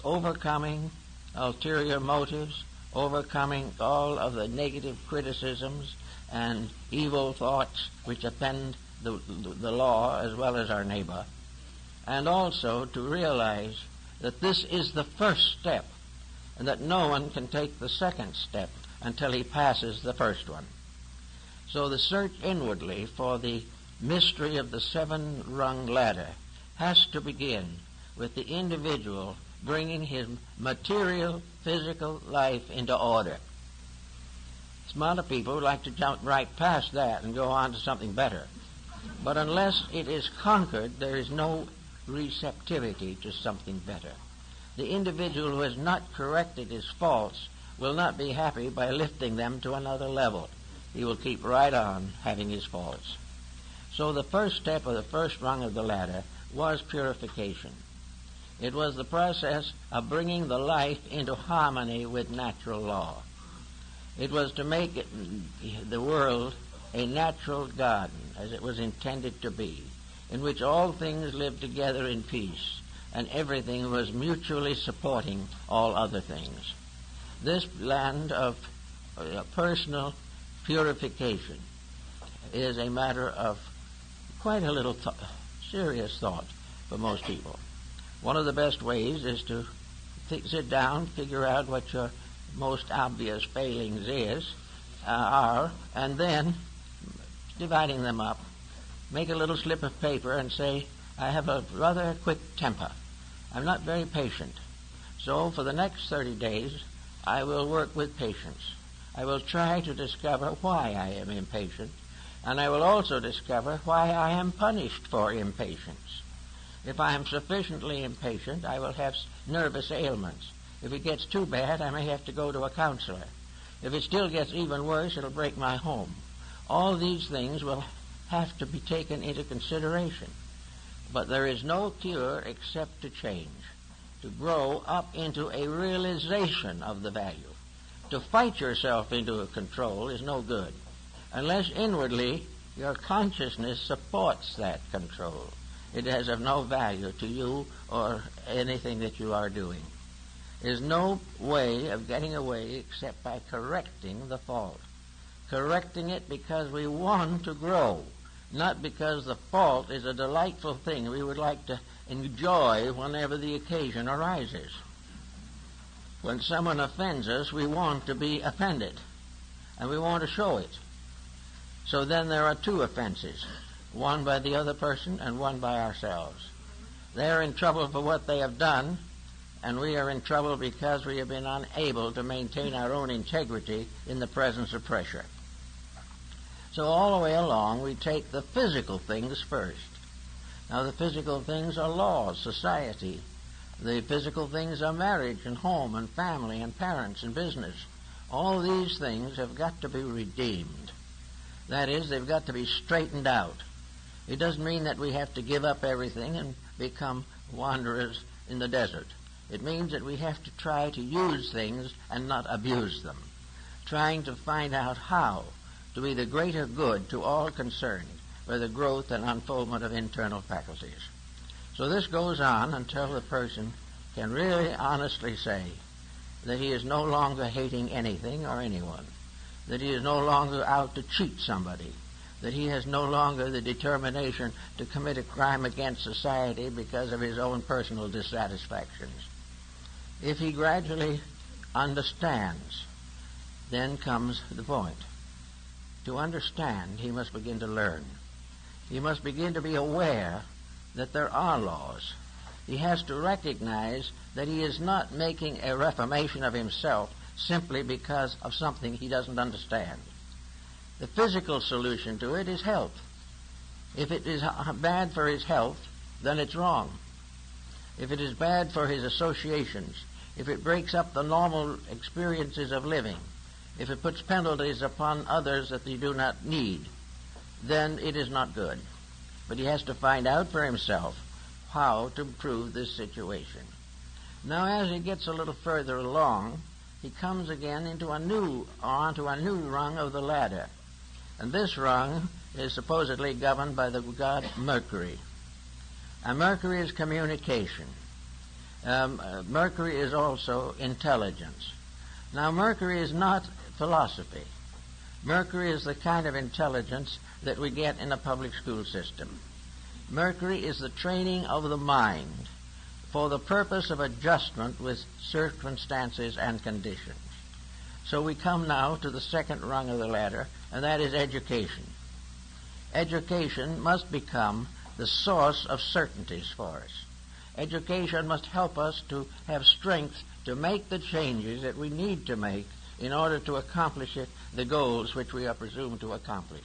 Speaker 1: overcoming ulterior motives, overcoming all of the negative criticisms and evil thoughts which offend the law as well as our neighbor, and also to realize that this is the first step and that no one can take the second step until he passes the first one. So the search inwardly for the mystery of the seven-rung ladder has to begin with the individual bringing his material, physical life into order. Some other people would like to jump right past that and go on to something better. But unless it is conquered, there is no receptivity to something better. The individual who has not corrected his faults will not be happy by lifting them to another level. He will keep right on having his faults. So the first step of the first rung of the ladder was purification. It was the process of bringing the life into harmony with natural law. It was to make the world a natural garden, as it was intended to be, in which all things lived together in peace, and everything was mutually supporting all other things. This land of personal purification is a matter of quite a little serious thought for most people. One of the best ways is to sit down, figure out what your most obvious failings are, and then dividing them up, make a little slip of paper and say, I have a rather quick temper. I'm not very patient. So for the next 30 days, I will work with patience. I will try to discover why I am impatient, and I will also discover why I am punished for impatience. If I am sufficiently impatient, I will have nervous ailments. If it gets too bad, I may have to go to a counselor. If it still gets even worse, it'll break my home. All these things will have to be taken into consideration. But there is no cure except to change, to grow up into a realization of the value. To fight yourself into a control is no good, unless inwardly your consciousness supports that control. It is of no value to you or anything that you are doing. There's no way of getting away except by correcting the fault. Correcting it because we want to grow, not because the fault is a delightful thing we would like to enjoy whenever the occasion arises. When someone offends us, we want to be offended, and we want to show it. So then there are two offenses, one by the other person and one by ourselves. They are in trouble for what they have done, and we are in trouble because we have been unable to maintain our own integrity in the presence of pressure. So all the way along, we take the physical things first. Now, the physical things are laws, society. The physical things are marriage and home and family and parents and business. All these things have got to be redeemed. That is, they've got to be straightened out. It doesn't mean that we have to give up everything and become wanderers in the desert. It means that we have to try to use things and not abuse them, trying to find out how to be the greater good to all concerned for the growth and unfoldment of internal faculties. So this goes on until the person can really honestly say that he is no longer hating anything or anyone, that he is no longer out to cheat somebody, that he has no longer the determination to commit a crime against society because of his own personal dissatisfactions. If he gradually understands, then comes the point. To understand, he must begin to learn. He must begin to be aware that there are laws. He has to recognize that he is not making a reformation of himself simply because of something he doesn't understand. The physical solution to it is health. If it is bad for his health, then it's wrong. If it is bad for his associations, if it breaks up the normal experiences of living, if it puts penalties upon others that they do not need, then it is not good. But he has to find out for himself how to improve this situation. Now, as he gets a little further along, he comes again onto a new rung of the ladder. And this rung is supposedly governed by the god Mercury. And Mercury is communication. Mercury is also intelligence. Now, Mercury is not philosophy. Mercury is the kind of intelligence that we get in a public school system. Mercury is the training of the mind for the purpose of adjustment with circumstances and conditions. So we come now to the second rung of the ladder, and that is education. Education must become the source of certainties for us. Education must help us to have strength to make the changes that we need to make in order to accomplish the goals which we are presumed to accomplish.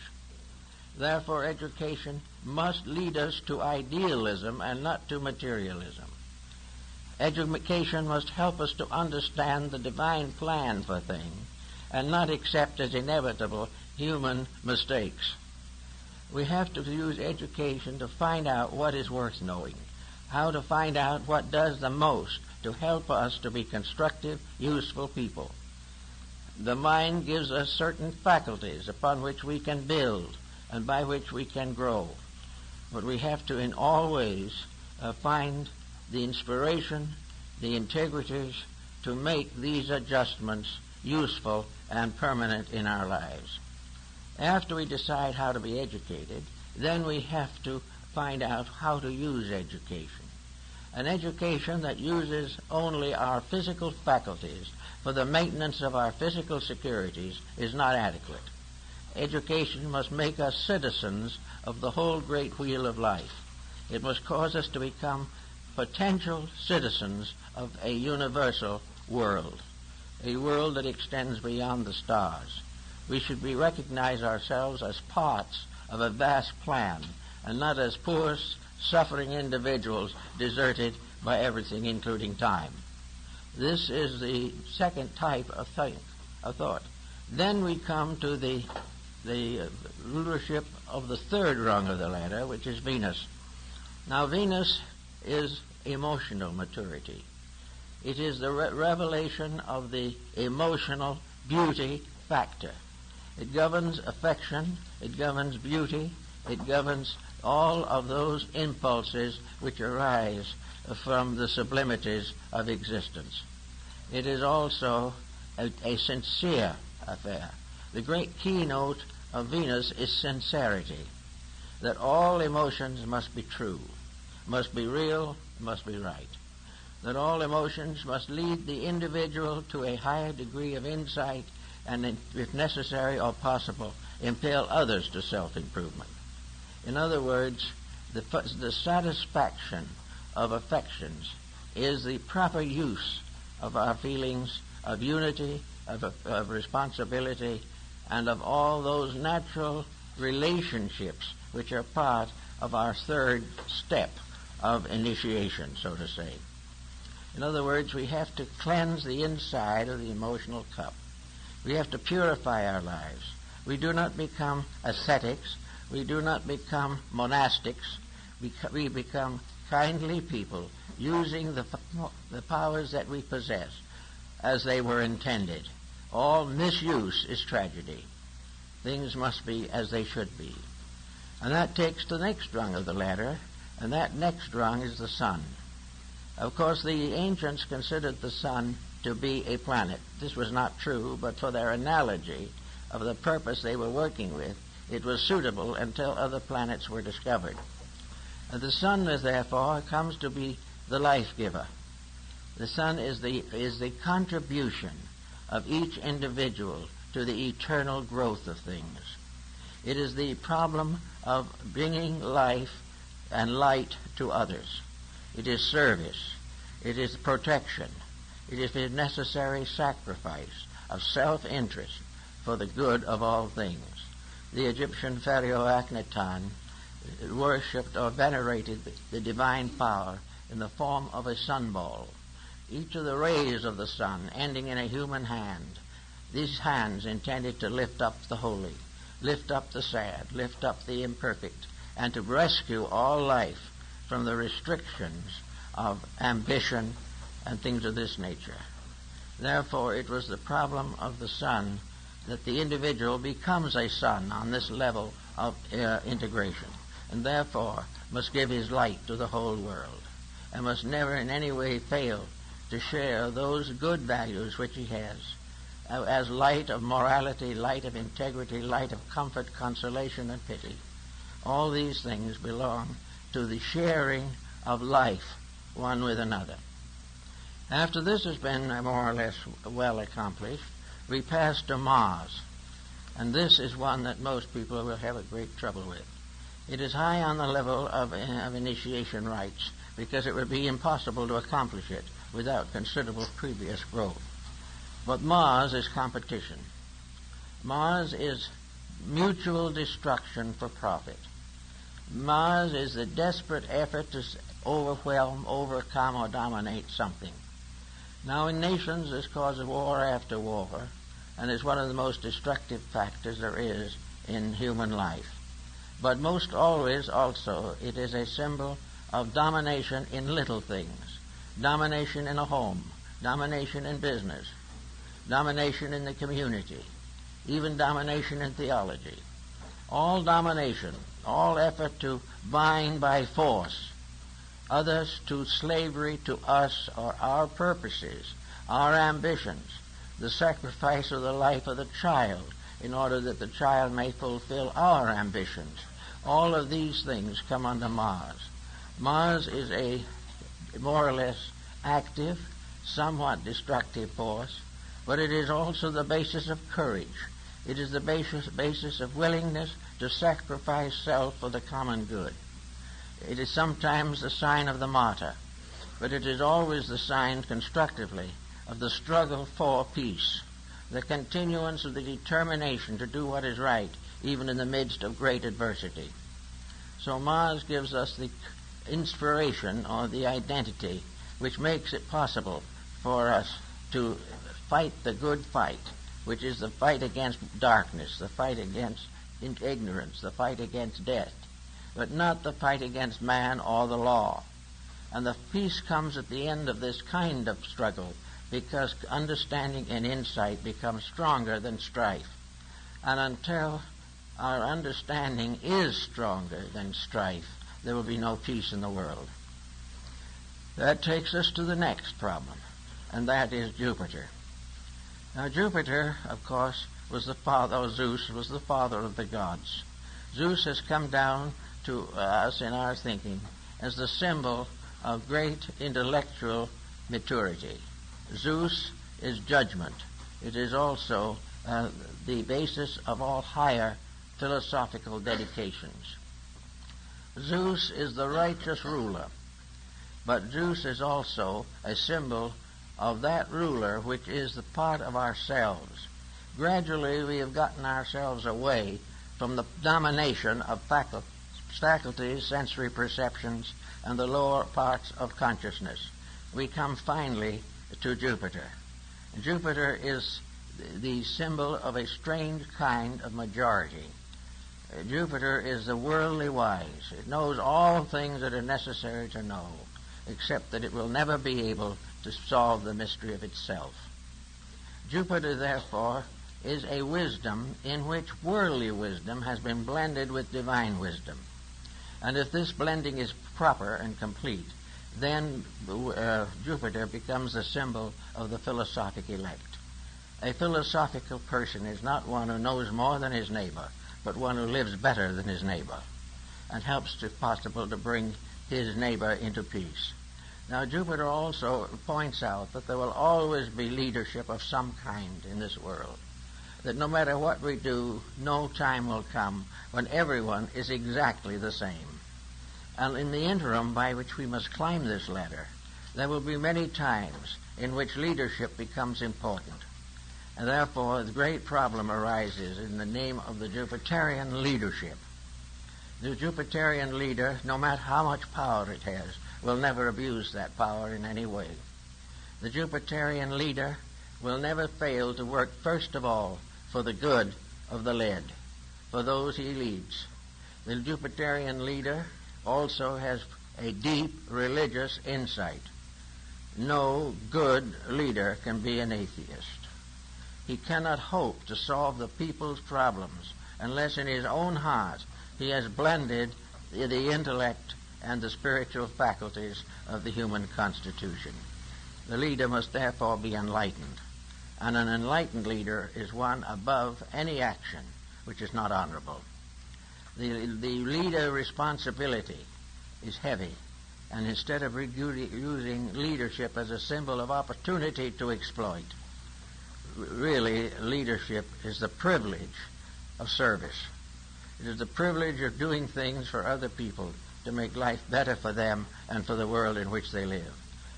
Speaker 1: Therefore, education must lead us to idealism and not to materialism. Education must help us to understand the divine plan for things and not accept as inevitable human mistakes. We have to use education to find out what is worth knowing, how to find out what does the most to help us to be constructive, useful people. The mind gives us certain faculties upon which we can build and by which we can grow. But we have to in all ways find the inspiration, the integrities to make these adjustments useful and permanent in our lives. After we decide how to be educated, then we have to find out how to use education. An education that uses only our physical faculties for the maintenance of our physical securities is not adequate. Education must make us citizens of the whole great wheel of life. It must cause us to become potential citizens of a universal world, a world that extends beyond the stars. We should recognize ourselves as parts of a vast plan and not as poor, suffering individuals deserted by everything, including time. This is the second type of thought. Then we come to the rulership of the third rung of the ladder, which is Venus. Now, Venus is emotional maturity. It is the revelation of the emotional beauty factor. It governs affection, it governs beauty, it governs all of those impulses which arise from the sublimities of existence. It is also a sincere affair. The great keynote of Venus is sincerity, that all emotions must be true, must be real, must be right, that all emotions must lead the individual to a higher degree of insight and, if necessary or possible, impel others to self-improvement. In other words, the satisfaction of affections is the proper use of our feelings of unity, of responsibility, and of all those natural relationships which are part of our third step of initiation, so to say. In other words, we have to cleanse the inside of the emotional cup. We have to purify our lives. We do not become ascetics. We do not become monastics. We become kindly people using the powers that we possess as they were intended. All misuse is tragedy. Things must be as they should be. And that takes the next rung of the ladder, and that next rung is the sun. Of course, the ancients considered the sun to be a planet. This was not true, but for their analogy of the purpose they were working with, it was suitable until other planets were discovered. The sun, therefore, comes to be the life giver. The sun is the contribution of each individual to the eternal growth of things. It is the problem of bringing life and light to others. It is service. It is protection. It is the necessary sacrifice of self-interest for the good of all things. The Egyptian pharaoh Akhenaten worshipped or venerated the divine power in the form of a sunball. Each of the rays of the sun ending in a human hand, these hands intended to lift up the holy. lift up the sad, lift up the imperfect, and to rescue all life from the restrictions of ambition and things of this nature. Therefore, it was the problem of the sun that the individual becomes a sun on this level of integration, and therefore must give his light to the whole world, and must never in any way fail to share those good values which he has, as light of morality, light of integrity, light of comfort, consolation, and pity. All these things belong to the sharing of life one with another. After this has been more or less well accomplished, we pass to Mars, and this is one that most people will have a great trouble with. It is high on the level of initiation rites, because it would be impossible to accomplish it without considerable previous growth. But Mars is competition. Mars is mutual destruction for profit. Mars is the desperate effort to overwhelm, overcome, or dominate something. Now, in nations, this causes war after war, and is one of the most destructive factors there is in human life. But most always, also, it is a symbol of domination in little things. Domination in a home, domination in business, domination in the community, even domination in theology. All domination, all effort to bind by force others to slavery to us or our purposes, our ambitions, the sacrifice of the life of the child in order that the child may fulfill our ambitions. All of these things come under Mars. Mars is a more or less active, somewhat destructive force, but it is also the basis of courage. It is the basis of willingness to sacrifice self for the common good. It is sometimes the sign of the martyr, but it is always the sign, constructively, of the struggle for peace, the continuance of the determination to do what is right, even in the midst of great adversity. So Mars gives us the inspiration or the identity which makes it possible for us to fight the good fight, which is the fight against darkness, the fight against ignorance, the fight against death, but not the fight against man or the law. And the peace comes at the end of this kind of struggle, because understanding and insight become stronger than strife. And until our understanding is stronger than strife, there will be no peace in the world. That takes us to the next problem, and that is Jupiter. Now, Jupiter, of course, was the father, or Zeus was the father of the gods. Zeus has come down to us in our thinking as the symbol of great intellectual maturity. Zeus is judgment. It is also the basis of all higher philosophical dedications. Zeus is the righteous ruler, but Zeus is also a symbol of that ruler which is the part of ourselves. Gradually we have gotten ourselves away from the domination of faculties, sensory perceptions, and the lower parts of consciousness. We come finally to Jupiter. Jupiter is the symbol of a strange kind of majority. Jupiter is the worldly wise. It knows all things that are necessary to know, except that it will never be able to solve the mystery of itself. Jupiter, therefore, is a wisdom in which worldly wisdom has been blended with divine wisdom. And if this blending is proper and complete, then Jupiter becomes the symbol of the philosophic elect. A philosophical person is not one who knows more than his neighbor, but one who lives better than his neighbor and helps, if possible, to bring his neighbor into peace. Now, Jupiter also points out that there will always be leadership of some kind in this world, that no matter what we do, no time will come when everyone is exactly the same. And in the interim by which we must climb this ladder, there will be many times in which leadership becomes important. And therefore, the great problem arises in the name of the Jupiterian leadership. The Jupiterian leader, no matter how much power it has, will never abuse that power in any way. The Jupiterian leader will never fail to work first of all for the good of the led, for those he leads. The Jupiterian leader also has a deep religious insight. No good leader can be an atheist. He cannot hope to solve the people's problems unless in his own heart he has blended the intellect and the spiritual faculties of the human constitution. The leader must therefore be enlightened, and an enlightened leader is one above any action which is not honorable. The leader responsibility is heavy, and instead of using leadership as a symbol of opportunity to exploit, really leadership is the privilege of service. It is the privilege of doing things for other people to make life better for them and for the world in which they live.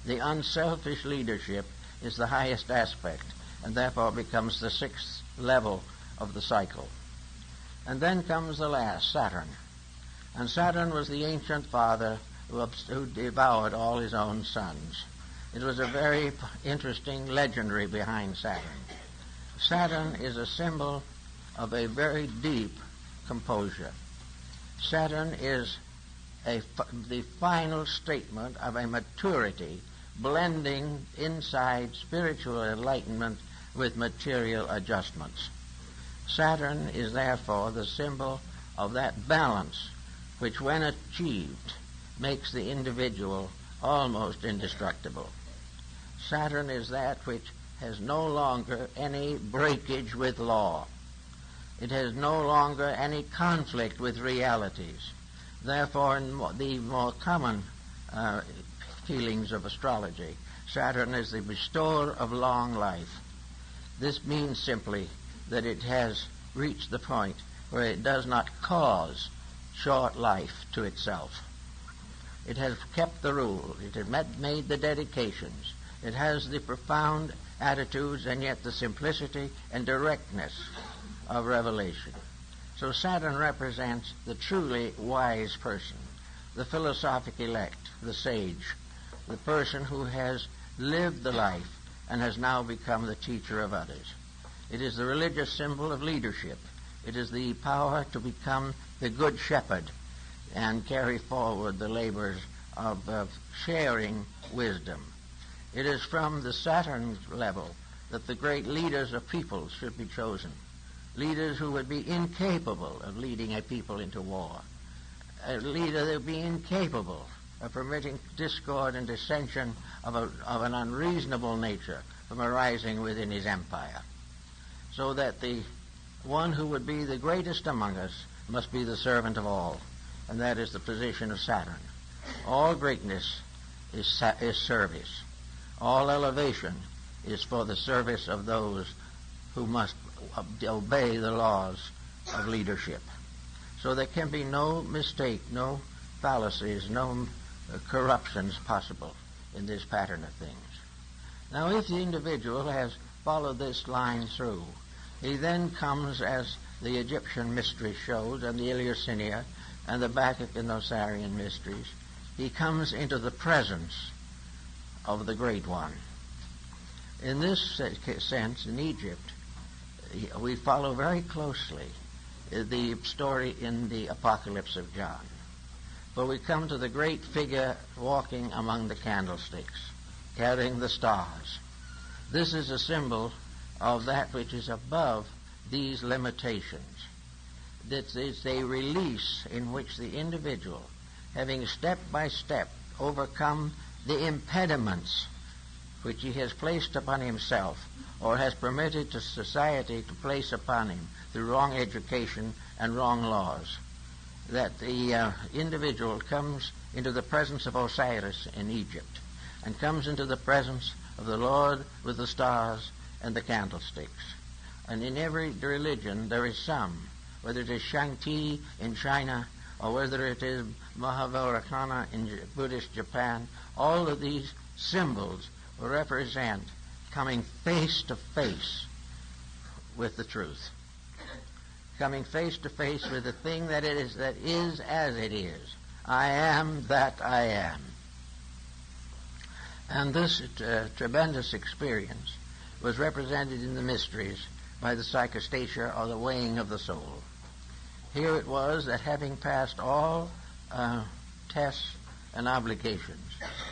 Speaker 1: The unselfish leadership is the highest aspect, and therefore becomes the sixth level of the cycle. And then comes the last, Saturn. And Saturn was the ancient father who devoured all his own sons. It was a very interesting legendary behind Saturn. Saturn is a symbol of a very deep composure. Saturn is the final statement of a maturity blending inside spiritual enlightenment with material adjustments. Saturn is therefore the symbol of that balance which, when achieved, makes the individual almost indestructible. Saturn is that which has no longer any breakage with law. It has no longer any conflict with realities. Therefore, in the more common feelings of astrology, Saturn is the bestower of long life. This means simply that it has reached the point where it does not cause short life to itself. It has kept the rule. It has made the dedications. It has the profound attitudes and yet the simplicity and directness of revelation. So Saturn represents the truly wise person, the philosophic elect, the sage, the person who has lived the life and has now become the teacher of others. It is the religious symbol of leadership. It is the power to become the good shepherd and carry forward the labors of sharing wisdom. It is from the Saturn level that the great leaders of peoples should be chosen. Leaders who would be incapable of leading a people into war. A leader that would be incapable of permitting discord and dissension of an unreasonable nature from arising within his empire. So that the one who would be the greatest among us must be the servant of all, and that is the position of Saturn. All greatness is service. All elevation is for the service of those who must obey the laws of leadership. So there can be no mistake, no fallacies, no corruptions possible in this pattern of things. Now, if the individual has followed this line through, he then comes, as the Egyptian mystery shows, and the Eleusinian, and the Bacchic and Osirian mysteries, he comes into the presence of the Great One. In this sense, in Egypt, we follow very closely the story in the Apocalypse of John. For we come to the great figure walking among the candlesticks, carrying the stars. This is a symbol of that which is above these limitations. This is a release in which the individual, having step by step overcome the impediments which he has placed upon himself or has permitted to society to place upon him through wrong education and wrong laws, that the individual comes into the presence of Osiris in Egypt and comes into the presence of the Lord with the stars and the candlesticks. And in every religion there is some, whether it is Shangti in China or whether it is Mahavarakana in Buddhist Japan, all of these symbols represent coming face to face with the truth. Coming face to face with the thing that is as it is. I am that I am. And this tremendous experience was represented in the mysteries by the psychostatia, or the weighing of the soul. Here it was that having passed all tests and obligations,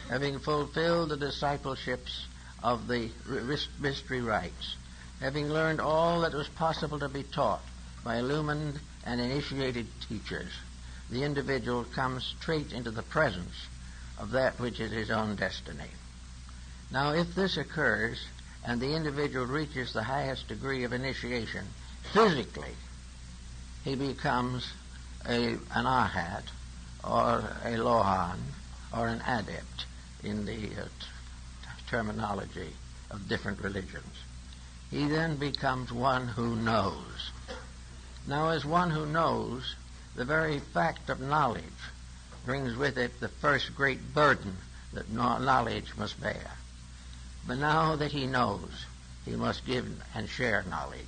Speaker 1: having fulfilled the discipleships of the mystery rites, having learned all that was possible to be taught by illumined and initiated teachers, the individual comes straight into the presence of that which is his own destiny. Now, if this occurs and the individual reaches the highest degree of initiation, physically, he becomes an arhat, or a lohan, or an adept in the terminology of different religions. He then becomes one who knows. Now, as one who knows, the very fact of knowledge brings with it the first great burden that knowledge must bear. But now that he knows, he must give and share knowledge.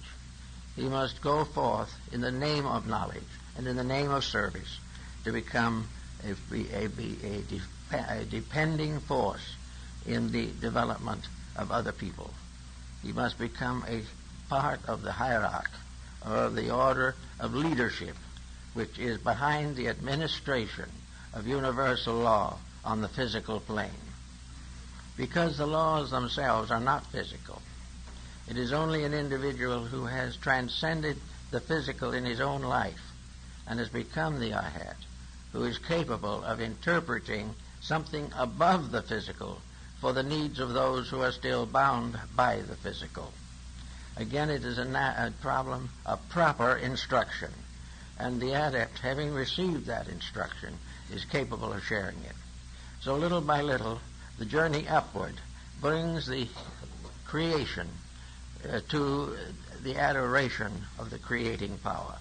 Speaker 1: He must go forth in the name of knowledge and in the name of service to become a depending force in the development of other people. He must become a part of the hierarchy, or of the order of leadership, which is behind the administration of universal law on the physical plane. Because the laws themselves are not physical, it is only an individual who has transcended the physical in his own life and has become the arhat who is capable of interpreting something above the physical for the needs of those who are still bound by the physical. Again, it is a problem of proper instruction, and the adept, having received that instruction, is capable of sharing it. So little by little, the journey upward brings the creation to the adoration of the creating power.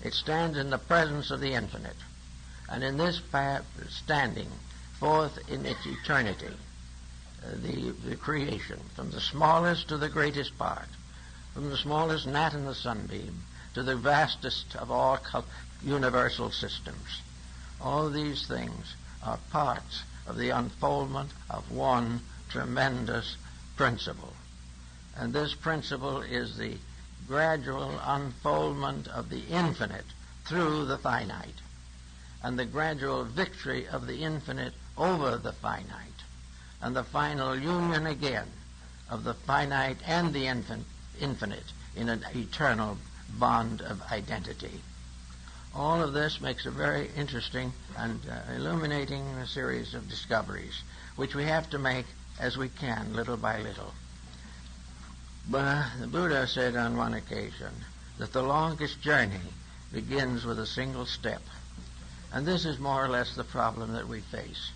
Speaker 1: It stands in the presence of the infinite, and in this standing forth in its eternity, the creation, from the smallest to the greatest part, from the smallest gnat in the sunbeam to the vastest of all universal systems. All these things are parts of the unfoldment of one tremendous principle. And this principle is the gradual unfoldment of the infinite through the finite, and the gradual victory of the infinite over the finite, and the final union again of the finite and the infinite in an eternal bond of identity. All of this makes a very interesting and illuminating series of discoveries, which we have to make as we can, little by little. But the Buddha said on one occasion that the longest journey begins with a single step. And this is more or less the problem that we face.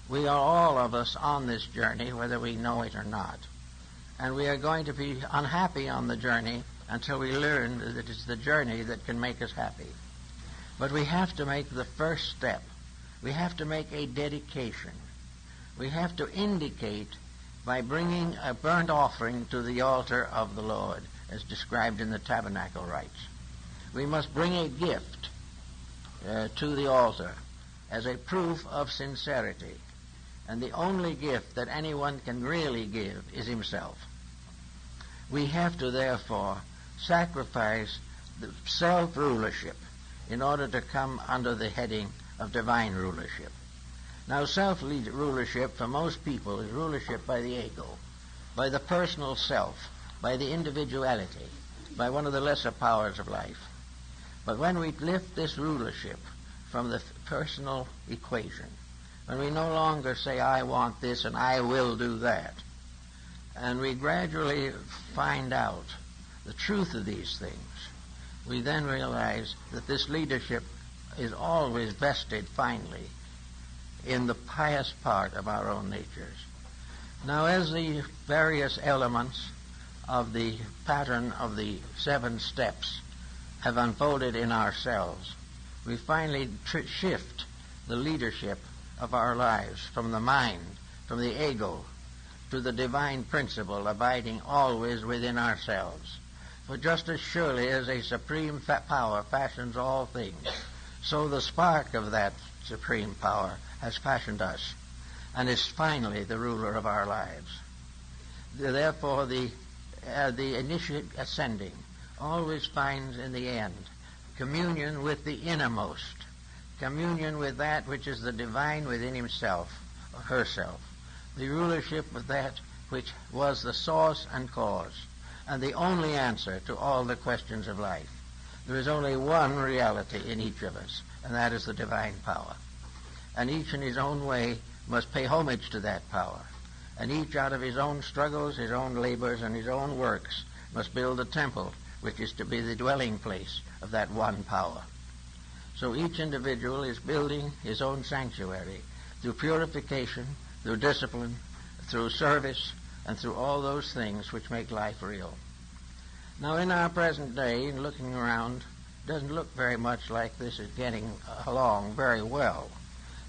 Speaker 1: We are all of us on this journey, whether we know it or not. And we are going to be unhappy on the journey until we learn that it's the journey that can make us happy. But we have to make the first step. We have to make a dedication. We have to indicate by bringing a burnt offering to the altar of the Lord, as described in the tabernacle rites. We must bring a gift to the altar as a proof of sincerity. And the only gift that anyone can really give is himself. We have to, therefore, sacrifice the self-rulership in order to come under the heading of divine rulership. Now, self-rulership for most people is rulership by the ego, by the personal self, by the individuality, by one of the lesser powers of life. But when we lift this rulership from the personal equation, when we no longer say, I want this and I will do that, and we gradually find out the truth of these things, we then realize that this leadership is always vested finally in the pious part of our own natures. Now, as the various elements of the pattern of the 7 steps have unfolded in ourselves, we finally shift the leadership of our lives from the mind, from the ego, to the divine principle abiding always within ourselves. For just as surely as a supreme power fashions all things, so the spark of that supreme power has fashioned us and is finally the ruler of our lives. Therefore, the initiate ascending always finds in the end communion with the innermost, communion with that which is the divine within himself or herself, the rulership of that which was the source and cause, and the only answer to all the questions of life. There is only one reality in each of us, and that is the divine power. And each in his own way must pay homage to that power. And each out of his own struggles, his own labors, and his own works must build a temple which is to be the dwelling place of that one power. So each individual is building his own sanctuary through purification, through discipline, through service, and through all those things which make life real. Now, in our present day, in looking around, it doesn't look very much like this is getting along very well.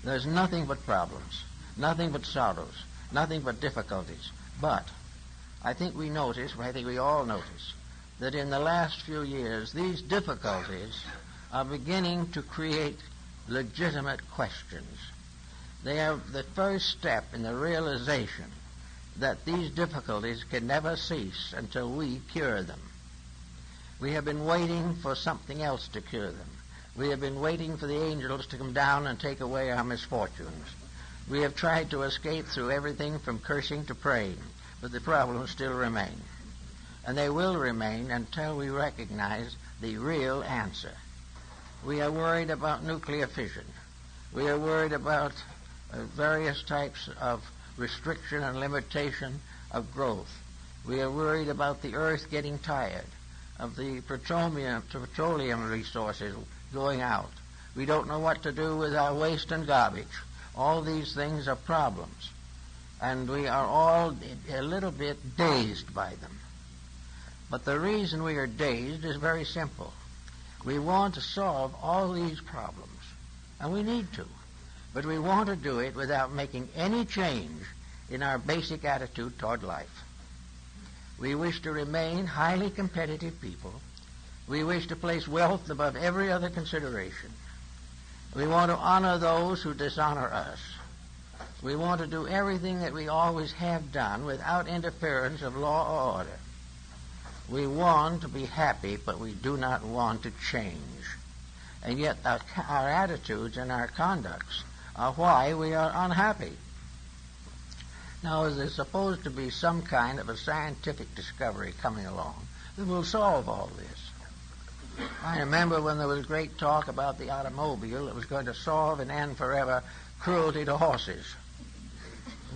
Speaker 1: There's nothing but problems, nothing but sorrows, nothing but difficulties. But I think we all notice, that in the last few years, these difficulties are beginning to create legitimate questions. They are the first step in the realization that these difficulties can never cease until we cure them. We have been waiting for something else to cure them. We have been waiting for the angels to come down and take away our misfortunes. We have tried to escape through everything from cursing to praying, but the problems still remain. And they will remain until we recognize the real answer. We are worried about nuclear fission. We are worried about various types of restriction and limitation of growth. We are worried about the earth getting tired, of the petroleum resources going out. We don't know what to do with our waste and garbage. All these things are problems, and we are all a little bit dazed by them. But the reason we are dazed is very simple. We want to solve all these problems, and we need to, but we want to do it without making any change in our basic attitude toward life. We wish to remain highly competitive people. We wish to place wealth above every other consideration. We want to honor those who dishonor us. We want to do everything that we always have done without interference of law or order. We want to be happy, but we do not want to change. And yet our attitudes and our conducts are why we are unhappy. Now, there's supposed to be some kind of a scientific discovery coming along that will solve all this. I remember when there was great talk about the automobile that was going to solve and end forever cruelty to horses.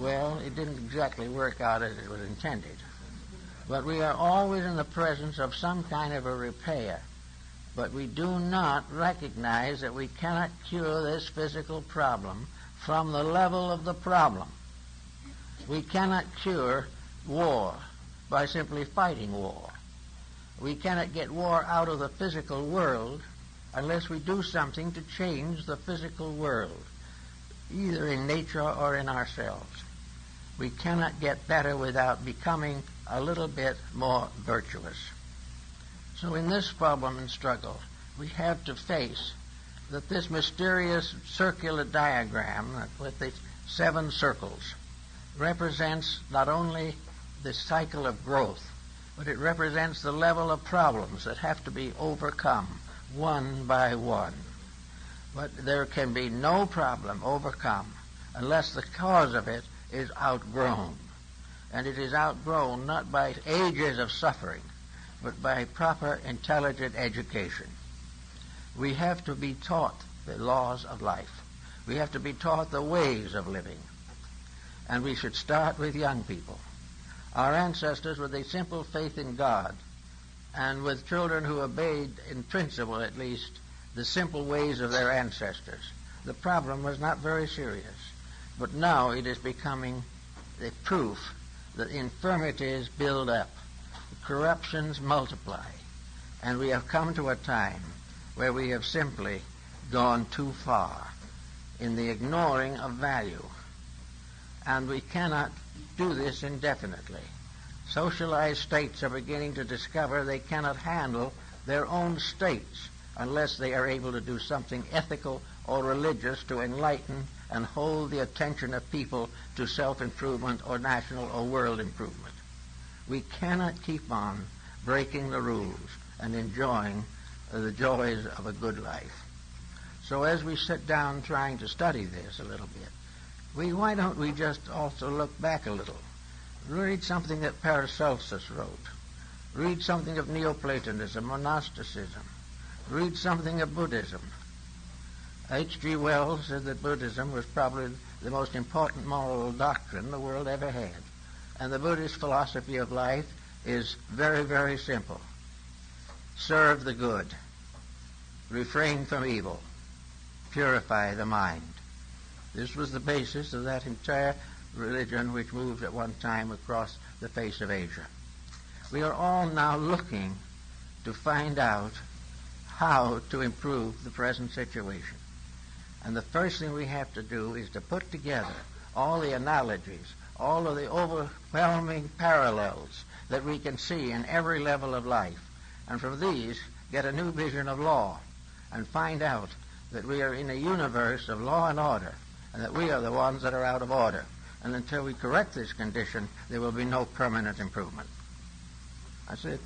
Speaker 1: Well, it didn't exactly work out as it was intended. But we are always in the presence of some kind of a repair. But we do not recognize that we cannot cure this physical problem from the level of the problem. We cannot cure war by simply fighting war. We cannot get war out of the physical world unless we do something to change the physical world, either in nature or in ourselves. We cannot get better without becoming a little bit more virtuous. So in this problem and struggle, we have to face that this mysterious circular diagram with the 7 circles represents not only the cycle of growth, but it represents the level of problems that have to be overcome one by one. But there can be no problem overcome unless the cause of it is outgrown. And it is outgrown not by ages of suffering, but by proper, intelligent education. We have to be taught the laws of life. We have to be taught the ways of living. And we should start with young people. Our ancestors, with a simple faith in God, and with children who obeyed, in principle at least, the simple ways of their ancestors, the problem was not very serious. But now it is becoming the proof that infirmities build up, corruptions multiply, and we have come to a time where we have simply gone too far in the ignoring of value. And we cannot do this indefinitely. Socialized states are beginning to discover they cannot handle their own states unless they are able to do something ethical or religious to enlighten and hold the attention of people to self-improvement or national or world improvement. We cannot keep on breaking the rules and enjoying the joys of a good life. So as we sit down trying to study this a little bit, why don't we just also look back a little? Read something that Paracelsus wrote. Read something of Neoplatonism or Gnosticism. Read something of Buddhism. H.G. Wells said that Buddhism was probably the most important moral doctrine the world ever had. And the Buddhist philosophy of life is very, very simple. Serve the good. Refrain from evil. Purify the mind. This was the basis of that entire religion which moved at one time across the face of Asia. We are all now looking to find out how to improve the present situation. And the first thing we have to do is to put together all the analogies, all of the overwhelming parallels that we can see in every level of life, and from these get a new vision of law and find out that we are in a universe of law and order, and that we are the ones that are out of order. And until we correct this condition, there will be no permanent improvement. That's it.